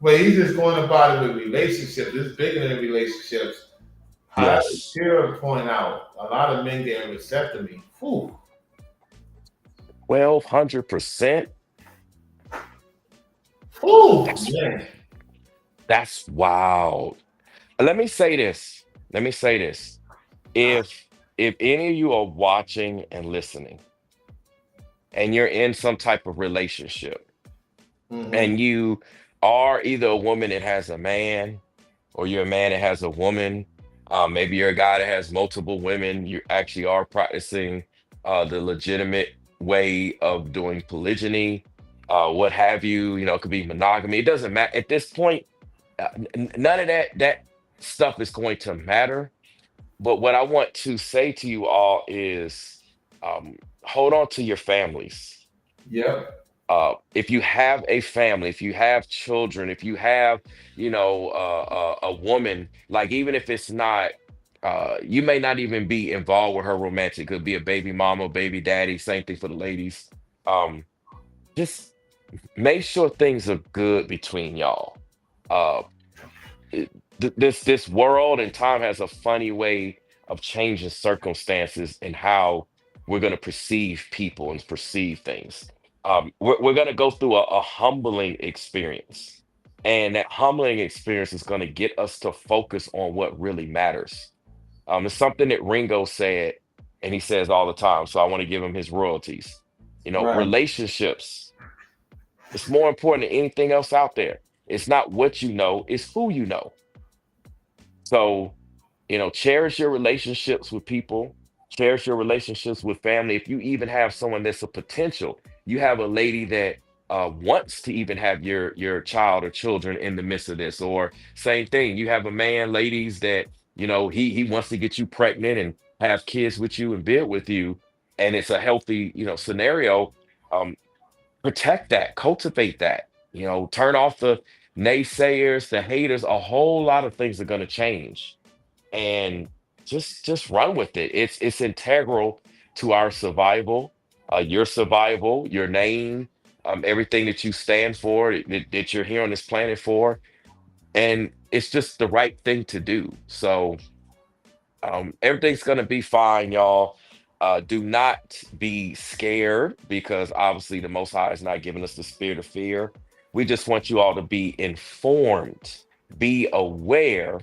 But he's just going about it with relationships. It's bigger than relationships. However, Yes, Kira point out, a lot of men get vasectomy. Whew. 1,200%. Whew, That's man. that's wild. Let me say this. Let me say this. If any of you are watching and listening, and you're in some type of relationship, Mm-hmm. and you are either a woman that has a man, or you're a man that has a woman, maybe you're a guy that has multiple women, you actually are practicing the legitimate way of doing polygyny, what have you, it could be monogamy. It doesn't matter at this point. None of that stuff is going to matter. But what I want to say to you all is, hold on to your families. Yep. If you have a family, if you have children, if you have, a woman, like even if it's not, you may not even be involved with her romantic. Could be a baby mama, baby daddy. Same thing for the ladies. Um, just make sure things are good between y'all. Uh, this world and time has a funny way of changing circumstances and how we're going to perceive people and perceive things. We're going to go through a humbling experience, and that humbling experience is going to get us to focus on what really matters. It's something that Ringo said, and he says all the time, so I want to give him his royalties. Right. Relationships, it's more important than anything else out there. It's not what you know, it's who you know. So, cherish your relationships with people, cherish your relationships with family. If you even have someone that's a potential, you have a lady that wants to even have your child or children in the midst of this, or same thing, you have a man, ladies, that he wants to get you pregnant and have kids with you and build with you, and it's a healthy scenario. Um, Protect that, cultivate that. Turn off the naysayers, the haters. A whole lot of things are going to change, and just run with it. It's integral to our survival, your survival, your name, everything that you stand for, that you're here on this planet for, and it's just the right thing to do. So everything's gonna be fine, y'all. Do not be scared, because obviously the Most High is not giving us the spirit of fear. We just want you all to be informed, be aware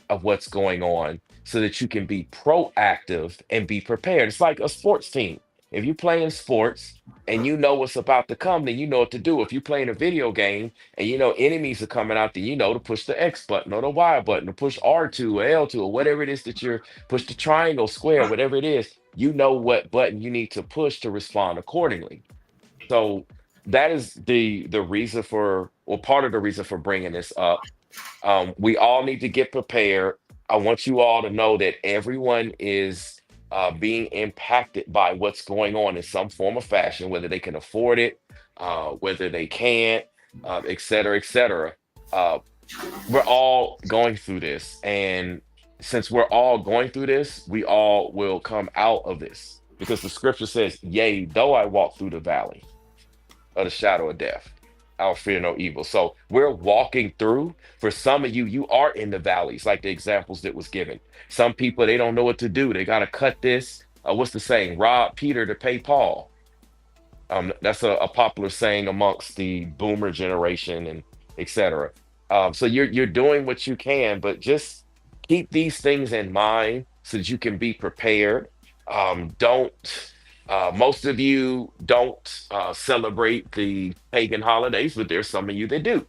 of what's going on, so that you can be proactive and be prepared. It's like a sports team. If you're playing sports and you know what's about to come, then you know what to do. If you're playing a video game and you know enemies are coming out, then you know to push the X button or the Y button, to push R2 or L2 or whatever it is that you're push the triangle, square, whatever it is, you know what button you need to push to respond accordingly. So that is the reason for, or part of the reason for bringing this up. We all need to get prepared. I want you all to know that everyone is being impacted by what's going on in some form or fashion, whether they can afford it, whether they can't, et cetera, et cetera. Uh, we're all going through this. And since we're all going through this, we all will come out of this, because the scripture says, yea, though I walk through the valley of the shadow of death, I'll fear no evil. So we're walking through. For some of you, you are in the valleys, like the examples that was given. Some people, they don't know what to do. They got to cut this. What's the saying? Rob Peter to pay Paul. That's a popular saying amongst the boomer generation and etc. So you're doing what you can, but just keep these things in mind so that you can be prepared. Don't Most of you don't celebrate the pagan holidays, but there's some of you that do.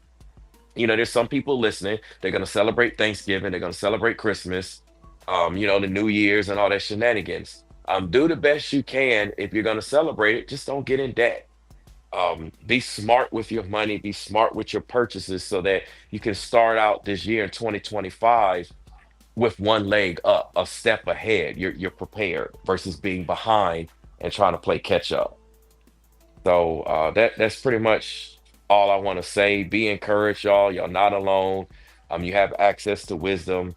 There's some people listening. They're going to celebrate Thanksgiving. They're going to celebrate Christmas, the New Year's and all that shenanigans. Do the best you can. If you're going to celebrate it, just don't get in debt. Be smart with your money. Be smart with your purchases, so that you can start out this year in 2025 with one leg up, a step ahead. You're prepared versus being behind and trying to play catch up. So that's pretty much all I want to say. Be encouraged, y'all. Y'all not alone. You have access to wisdom.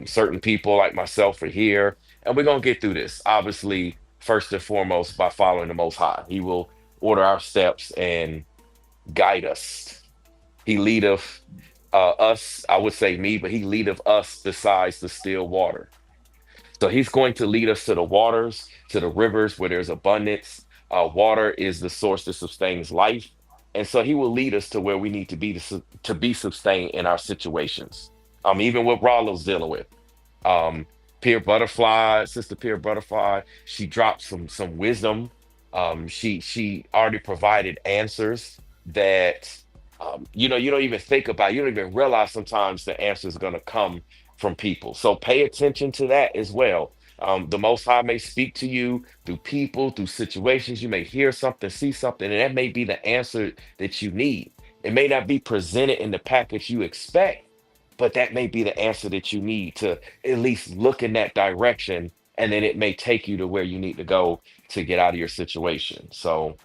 Certain people like myself are here, and we're gonna get through this. Obviously, first and foremost, by following the Most High. He will order our steps and guide us. He leadeth us. I would say me, but he leadeth us besides the still water. So he's going to lead us to the waters, to the rivers where there's abundance. Water is the source that sustains life. And so he will lead us to where we need to be to be sustained in our situations. Even what Rollo's dealing with. Peer Butterfly, Sister Peer Butterfly, she dropped some wisdom. She already provided answers that you don't even think about. You don't even realize sometimes the answer is going to come from people. So pay attention to that as well. The Most High may speak to you through people, through situations. You may hear something, see something, and that may be the answer that you need. It may not be presented in the package you expect, but that may be the answer that you need to at least look in that direction, and then it may take you to where you need to go to get out of your situation. So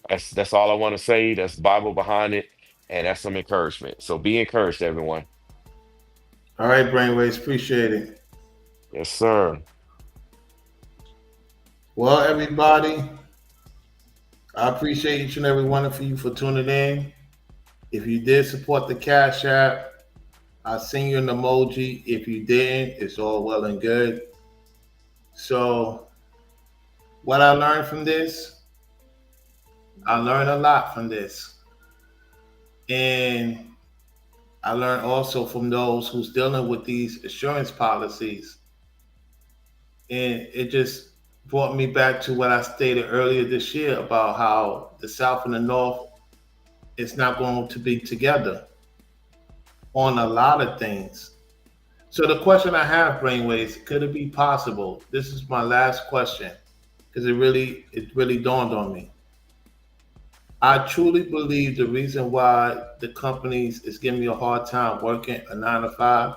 that's all I want to say. That's Bible behind it, and that's some encouragement. So be encouraged, everyone. All right, Brainwaves, appreciate it. Yes, sir. Well, everybody, I appreciate each and every one of you for tuning in. If you did support the Cash App, I'll send you an emoji. If you didn't, it's all well and good. So, what I learned from this, I learned a lot from this. And I learned also from those who's dealing with these insurance policies. And it just brought me back to what I stated earlier this year about how the South and the North is not going to be together on a lot of things. So the question I have, Brainwaves, could it be possible? This is my last question because it really dawned on me. I truly believe the reason why the companies is giving me a hard time working a 9 to 5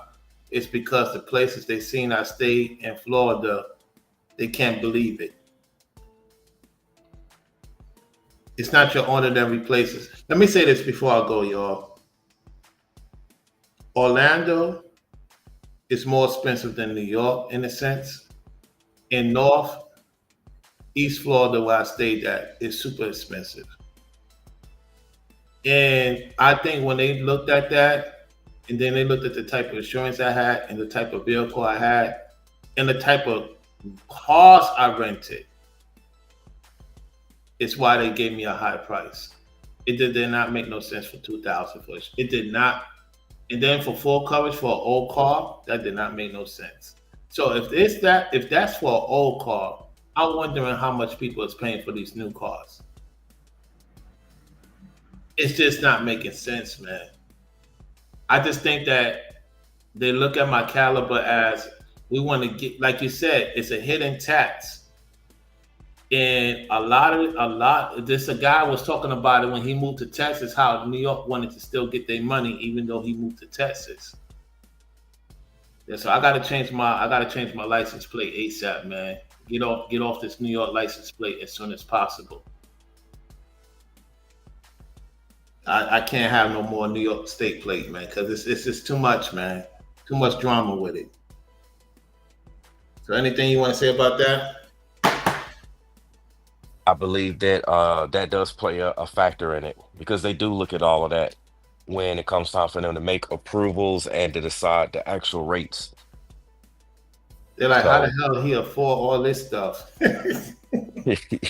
is because the places they seen I stayed in Florida, they can't believe it. It's not your ordinary places. Let me say this before I go, y'all. Orlando is more expensive than New York in a sense. In North, East Florida, where I stayed at, is super expensive. And I think when they looked at that, and then they looked at the type of insurance I had, and the type of vehicle I had, and the type of cars I rented, it's why they gave me a high price. It did not make no sense for 2,000 for it. It did not. And then for full coverage for an old car, that did not make no sense. So if that's for an old car, I'm wondering how much people is paying for these new cars. It's just not making sense, man. I just think that they look at my caliber as we want to get, like you said, it's a hidden tax. And a guy was talking about it when he moved to Texas, how New York wanted to still get their money even though he moved to Texas. Yeah, so I gotta change my license plate ASAP, man. Get off this New York license plate as soon as possible. I can't have no more New York state plate, man, because it's just too much, man. Too much drama with it. So anything you want to say about that? I believe that that does play a factor in it because they do look at all of that when it comes time for them to make approvals and to decide the actual rates. They're like, how the So, hell he afford all this stuff?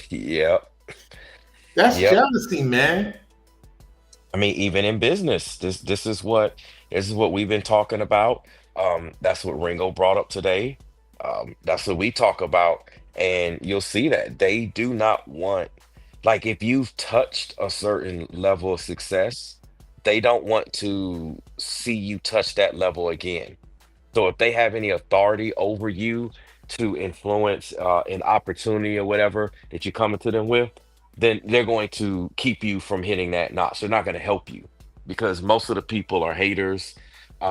yeah, That's yep. jealousy, man. I mean, even in business, this is what we've been talking about. That's what Ringo brought up today. That's what we talk about, and you'll see that they do not want, like, if you've touched a certain level of success, they don't want to see you touch that level again. So if they have any authority over you to influence an opportunity or whatever that you're coming to them with, then they're going to keep you from hitting that notch. They're not going to help you because most of the people are haters.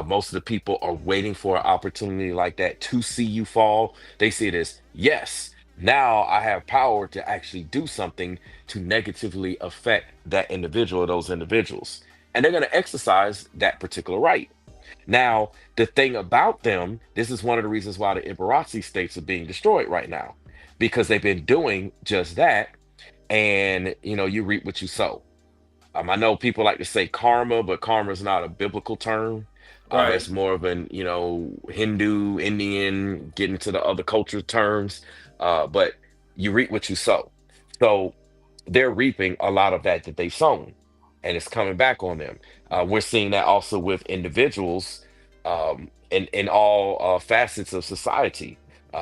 Most of the people are waiting for an opportunity like that to see you fall. They see it as, yes, now I have power to actually do something to negatively affect that individual or those individuals. And they're going to exercise that particular right. Now, the thing about them, this is one of the reasons why the Ibaraki states are being destroyed right now, because they've been doing just that. And you reap what you sow. I know people like to say karma, but karma is not a biblical term. Right. It's more of an, Hindu, Indian, getting into the other culture terms. But you reap what you sow. So they're reaping a lot of that they've sown, and it's coming back on them. We're seeing that also with individuals in all facets of society,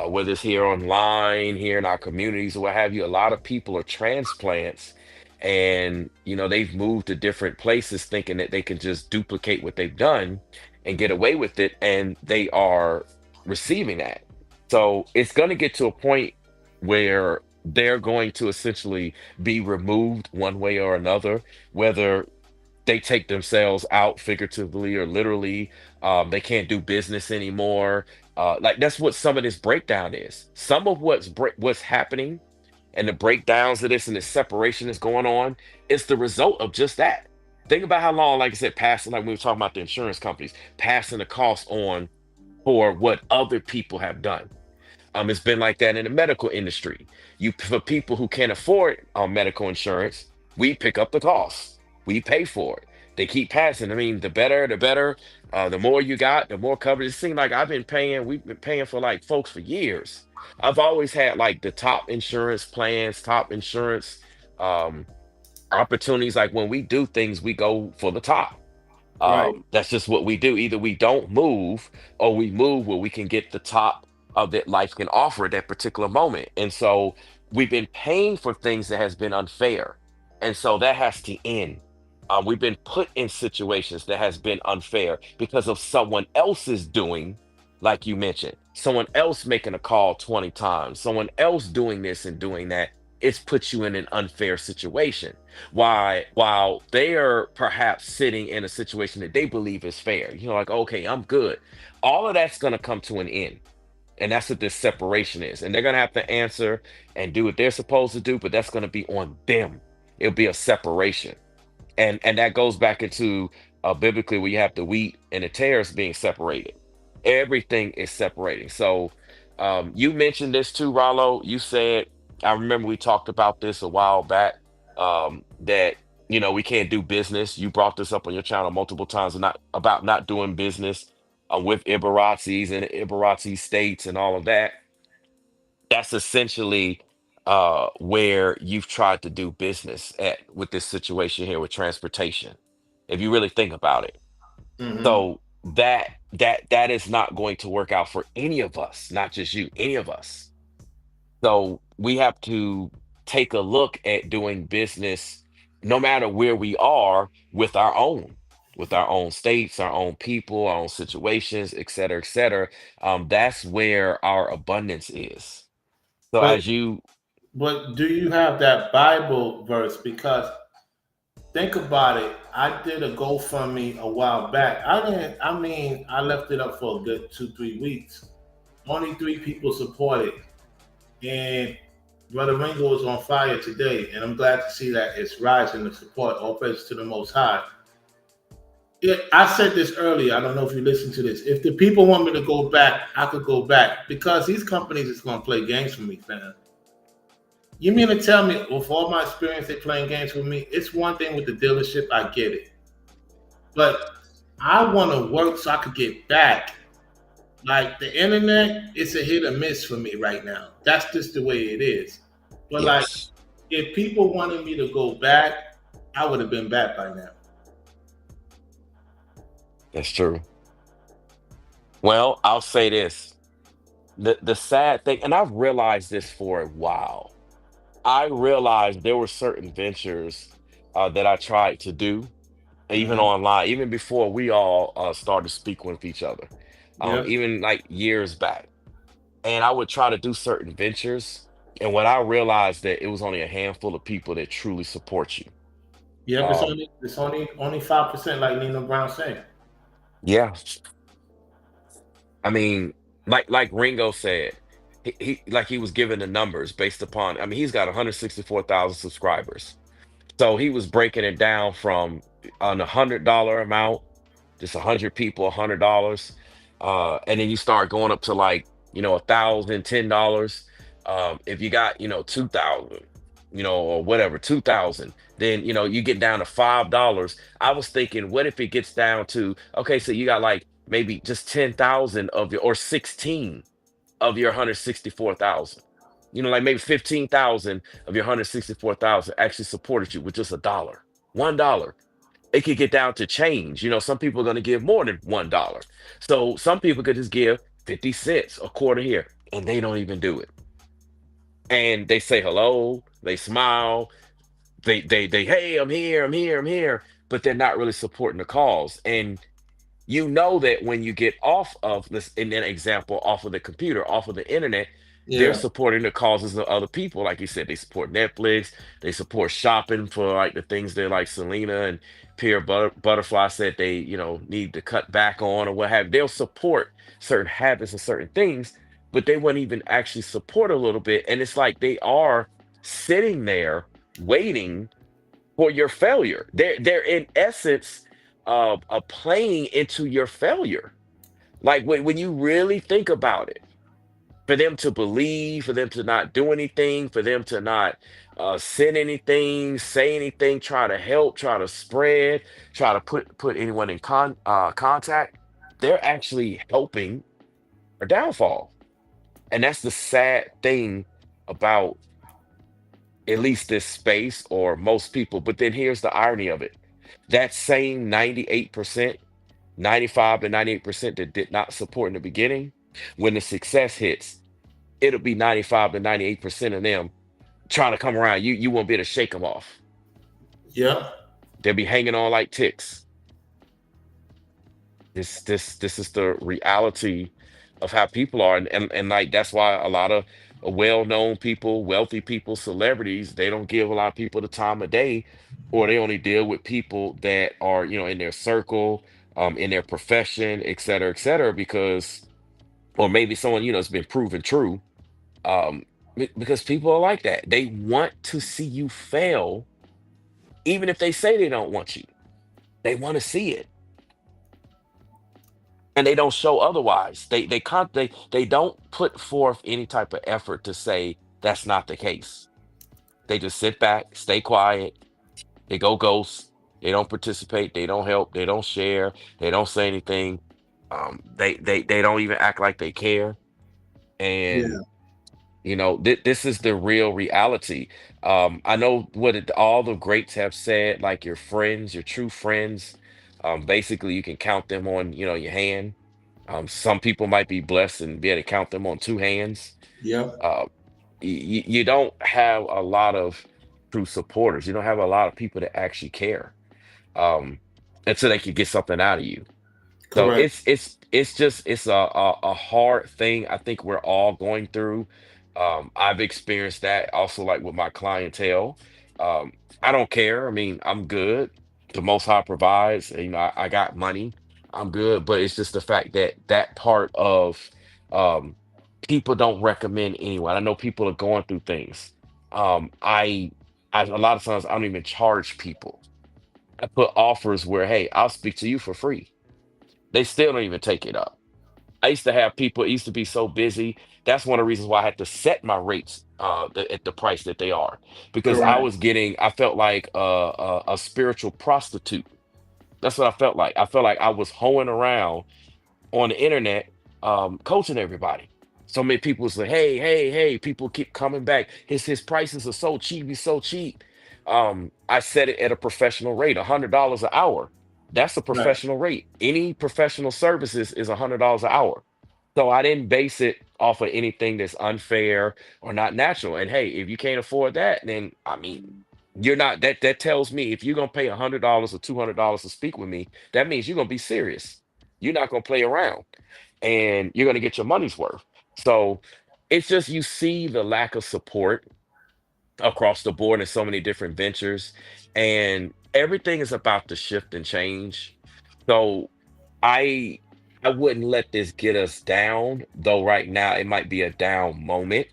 whether it's here online, here in our communities, or what have you. A lot of people are transplants, and they've moved to different places thinking that they can just duplicate what they've done and get away with it, and they are receiving that. So it's going to get to a point where they're going to essentially be removed one way or another, whether they take themselves out figuratively or literally. They can't do business anymore. Like that's what some of this breakdown is. Some of what's happening and the breakdowns of this and the separation that's going on is the result of just that. Think about how long, like I said, passing, like we were talking about the insurance companies, passing the cost on for what other people have done. It's been like that in the medical industry. For people who can't afford medical insurance, we pick up the costs. We pay for it. They keep passing. I mean, the better, the better. The more you got, the more coverage. It seems like we've been paying for like folks for years. I've always had like the top insurance plans, top insurance um, opportunities. Like when we do things, we go for the top. Right. That's just what we do. Either we don't move or we move where we can get the top of that life can offer at that particular moment. And so we've been paying for things that has been unfair. And so that has to end. We've been put in situations that has been unfair because of someone else's doing, like you mentioned, someone else making a call 20 times, someone else doing this and doing that, it's put you in an unfair situation. Why, while they are perhaps sitting in a situation that they believe is fair, like, okay, I'm good. All of that's going to come to an end. And that's what this separation is. And they're going to have to answer and do what they're supposed to do, but that's going to be on them. It'll be a separation. And that goes back into biblically where you have the wheat and the tares being separated. Everything is separating. So you mentioned this too, Rollo. You said, I remember we talked about this a while back, that we can't do business. You brought this up on your channel multiple times, not about not doing business with Ibaratis and Ibarati states and all of that. That's essentially where you've tried to do business at with this situation here with transportation, if you really think about it. Hmm. So that is not going to work out for any of us, not just you, any of us. So we have to take a look at doing business, no matter where we are, with our own states, our own people, our own situations, et cetera, et cetera. That's where our abundance is. So But as you, do you have that Bible verse? Because think about it. I did a GoFundMe a while back. I didn't. I mean, I left it up for a good 2 3 weeks. Only 3 people supported, and Brother Ringo is on fire today, and I'm glad to see that it's rising the support. All praise to the Most High. I said this earlier. I don't know if you listened to this. If the people want me to go back, I could go back because these companies is going to play games for me, fam. You mean to tell me, with all my experience, they playing games with me? It's one thing with the dealership, I get it, but I want to work so I could get back. Like the internet, it's a hit or miss for me right now. That's just the way it is. But like, yes, if people wanted me to go back, I would have been back by now. that's true. Well, I'll say this. The sad thing, and I've realized this for a while. I realized there were certain ventures that I tried to do, even Hmm. online, even before we all started speaking with each other, Yeah. even like years back. And I would try to do certain ventures. And when I realized that it was only a handful of people that truly support you. Yep. It's Um, only 5%, like Nina Brown said. yeah, I mean, like Ringo said, he like he was given the numbers based upon. I mean, he's got 164,000 subscribers. So he was breaking it down from an $100 amount, just 100 people, $100, and then you start going up to like $1,000, $10. If you got 2,000, or whatever 2,000, then you get down to $5. I was thinking, what if it gets down to, okay, so you got like maybe just 10,000 of your, or 16 of your 164,000. Like maybe 15,000 of your 164,000 actually supported you with just $1. $1. It could get down to change. Some people are going to give more than $1. So some people could just give 50 cents, a quarter here, and they don't even do it. And they say hello, they smile, they hey, I'm here, I'm here, I'm here, but they're not really supporting the cause. And that when you get off of this, in an example, off of the computer, off of the internet, they're Yeah. supporting the causes of other people. Like you said, they support Netflix, they support shopping for like the things that like Selena and Butterfly said they, need to cut back on or what have you. They'll support certain habits and certain things, but they wouldn't even actually support a little bit. And it's like they are sitting there waiting for your failure. They're in essence playing into your failure. Like when you really think about it, for them to believe, for them to not do anything, for them to not send anything, say anything, try to help, try to spread, try to put anyone in contact, they're actually helping our downfall. And that's the sad thing about at least this space or most people. But then here's the irony of it. That same 98%, 95 to 98% that did not support in the beginning, when the success hits, it'll be 95 to 98% of them trying to come around. You won't be able to shake them off. Yeah. They'll be hanging on like ticks. This is the reality of how people are, and like that's why a lot of well-known people, wealthy people, celebrities, they don't give a lot of people the time of day, or they only deal with people that are, in their circle, in their profession, et cetera, because, or maybe someone, has been proven true, because people are like that. They want to see you fail, even if they say they don't want you. They want to see it, and they don't show otherwise. They don't put forth any type of effort to say that's not the case. They just sit back, stay quiet. They go ghost. They don't participate. They don't help. They don't share. They don't say anything. They don't even act like they care. Yeah. And this is the real reality. I know what all the greats have said, like your friends, your true friends. Basically, you can count them on, your hand. Some people might be blessed and be able to count them on two hands. Yep. Uh, you don't have a lot of true supporters. You don't have a lot of people that actually care, um, until they can get something out of you. So Correct. it's a hard thing. I think we're all going through. I've experienced that also, like with my clientele. Um, I don't care. I mean, I'm good. The Most High provides. I got money. I'm good. But it's just the fact that that part of, um, people don't recommend anyone. I know people are going through things. I a lot of times I don't even charge people. I put offers where, hey, I'll speak to you for free. They still don't even take it up. I used to have people, it used to be so busy. That's one of the reasons why I had to set my rates, at the price that they are, because Correct. I felt like a spiritual prostitute. That's what I felt like. I felt like I was hoeing around on the internet, coaching everybody. So many people say, "Hey, hey, hey!" People keep coming back. His prices are so cheap. He's so cheap. I set it at a professional rate, $100 an hour. That's a Right. professional rate. Any professional services is $100 an hour. So I didn't base it off of anything that's unfair or not natural. And hey, if you can't afford that, then I mean, you're not that. That tells me if you're gonna pay $100 or $200 to speak with me, that means you're gonna be serious. You're not gonna play around, and you're gonna get your money's worth. So it's just you see the lack of support across the board in so many different ventures, and everything is about to shift and change. So I I wouldn't let this get us down, though right now it might be a down moment.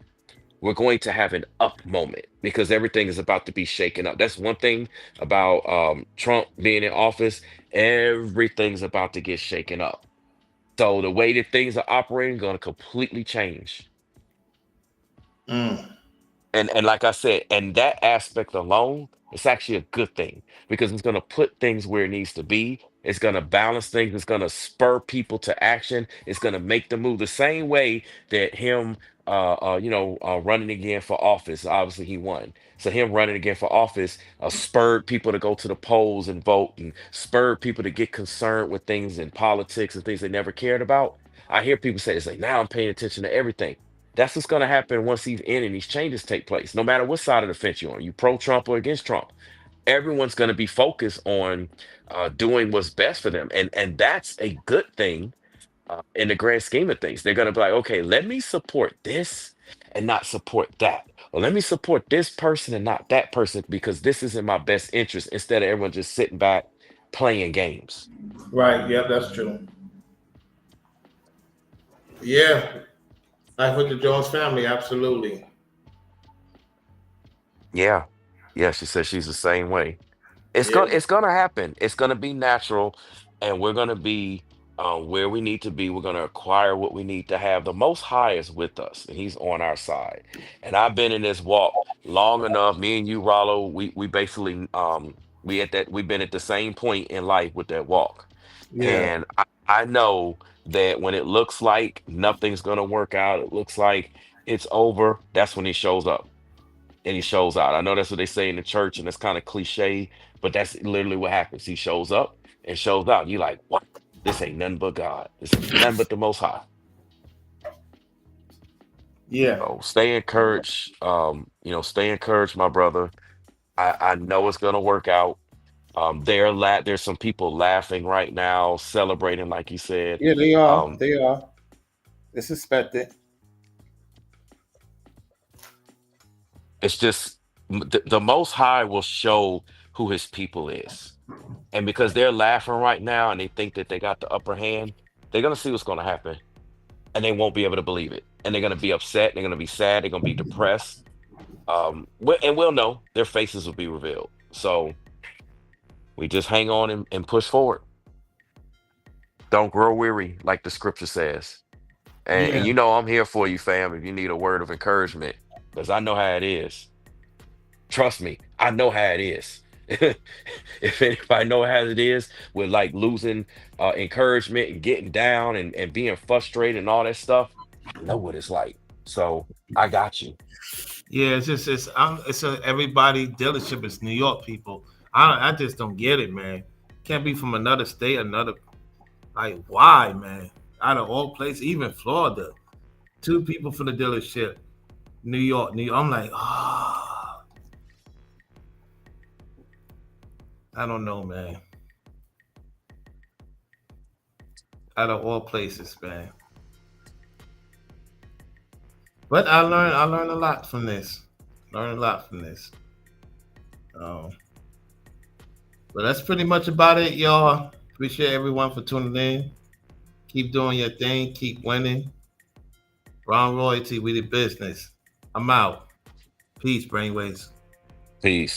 We're going to have an up moment because everything is about to be shaken up. That's one thing about, Trump being in office. Everything's about to get shaken up. So the way that things are operating going to completely change. Mm. And like I said, and that aspect alone, it's actually a good thing because it's going to put things where it needs to be. It's going to balance things. It's going to spur people to action. It's going to make them move the same way that him, running again for office. Obviously, he won. So him running again for office, spurred people to go to the polls and vote, and spurred people to get concerned with things in politics and things they never cared about. I hear people say, it's like, now I'm paying attention to everything. That's what's going to happen once he's in and these changes take place. No matter what side of the fence you're on, you pro Trump or against Trump, everyone's going to be focused on, doing what's best for them, and that's a good thing, in the grand scheme of things. They're going to be like, okay, let me support this and not support that, or let me support this person and not that person because this is in my best interest. Instead of everyone just sitting back playing games. Right. Yeah, that's true. Yeah. Like with the Jones family, absolutely. Yeah, yeah. She says she's the same way. Yeah. It's gonna happen. It's gonna be natural, and we're gonna be, where we need to be. We're gonna acquire what we need to have. The Most High is with us, and He's on our side. And I've been in this walk long enough. Me and you, Rollo, we basically, we've been at the same point in life with that walk, Yeah. and I know that when it looks like nothing's gonna work out, it looks like it's over. That's when He shows up and He shows out. I know that's what they say in the church, and it's kind of cliche, but that's literally what happens. He shows up and shows out. You like, what? This ain't nothing but God. This ain't nothing but the Most High. Yeah. So stay encouraged. Stay encouraged, my brother. I know it's gonna work out. There's some people laughing right now, celebrating, like you said. Yeah, they are. Um, They are. It's suspected. It's just the Most High will show who his people is. And because they're laughing right now and they think that they got the upper hand, they're going to see what's going to happen and they won't be able to believe it. And they're going to be upset. They're going to be sad. They're going to be depressed. And we'll know their faces will be revealed. So we just hang on and push forward. Don't grow weary, like the scripture says. And, Yeah. you know, I'm here for you, fam, if you need a word of encouragement, because I know how it is. Trust me, I know how it is. If anybody know how it is with like losing encouragement and getting down and being frustrated and all that stuff, I know what it's like. So I got you. Yeah, it's a everybody dealership. It's New York people. I just don't get it, man. Can't be from another state, another like why, man? Out of all places, even Florida, 2 people from the dealership, New York. I'm like, I don't know, man. Out of all places, man. But I learned a lot from this. Learned a lot from this. But that's pretty much about it, y'all. Appreciate everyone for tuning in. Keep doing your thing. Keep winning. Ron Royalty, we the business. I'm out. Peace, brainwaves. Peace.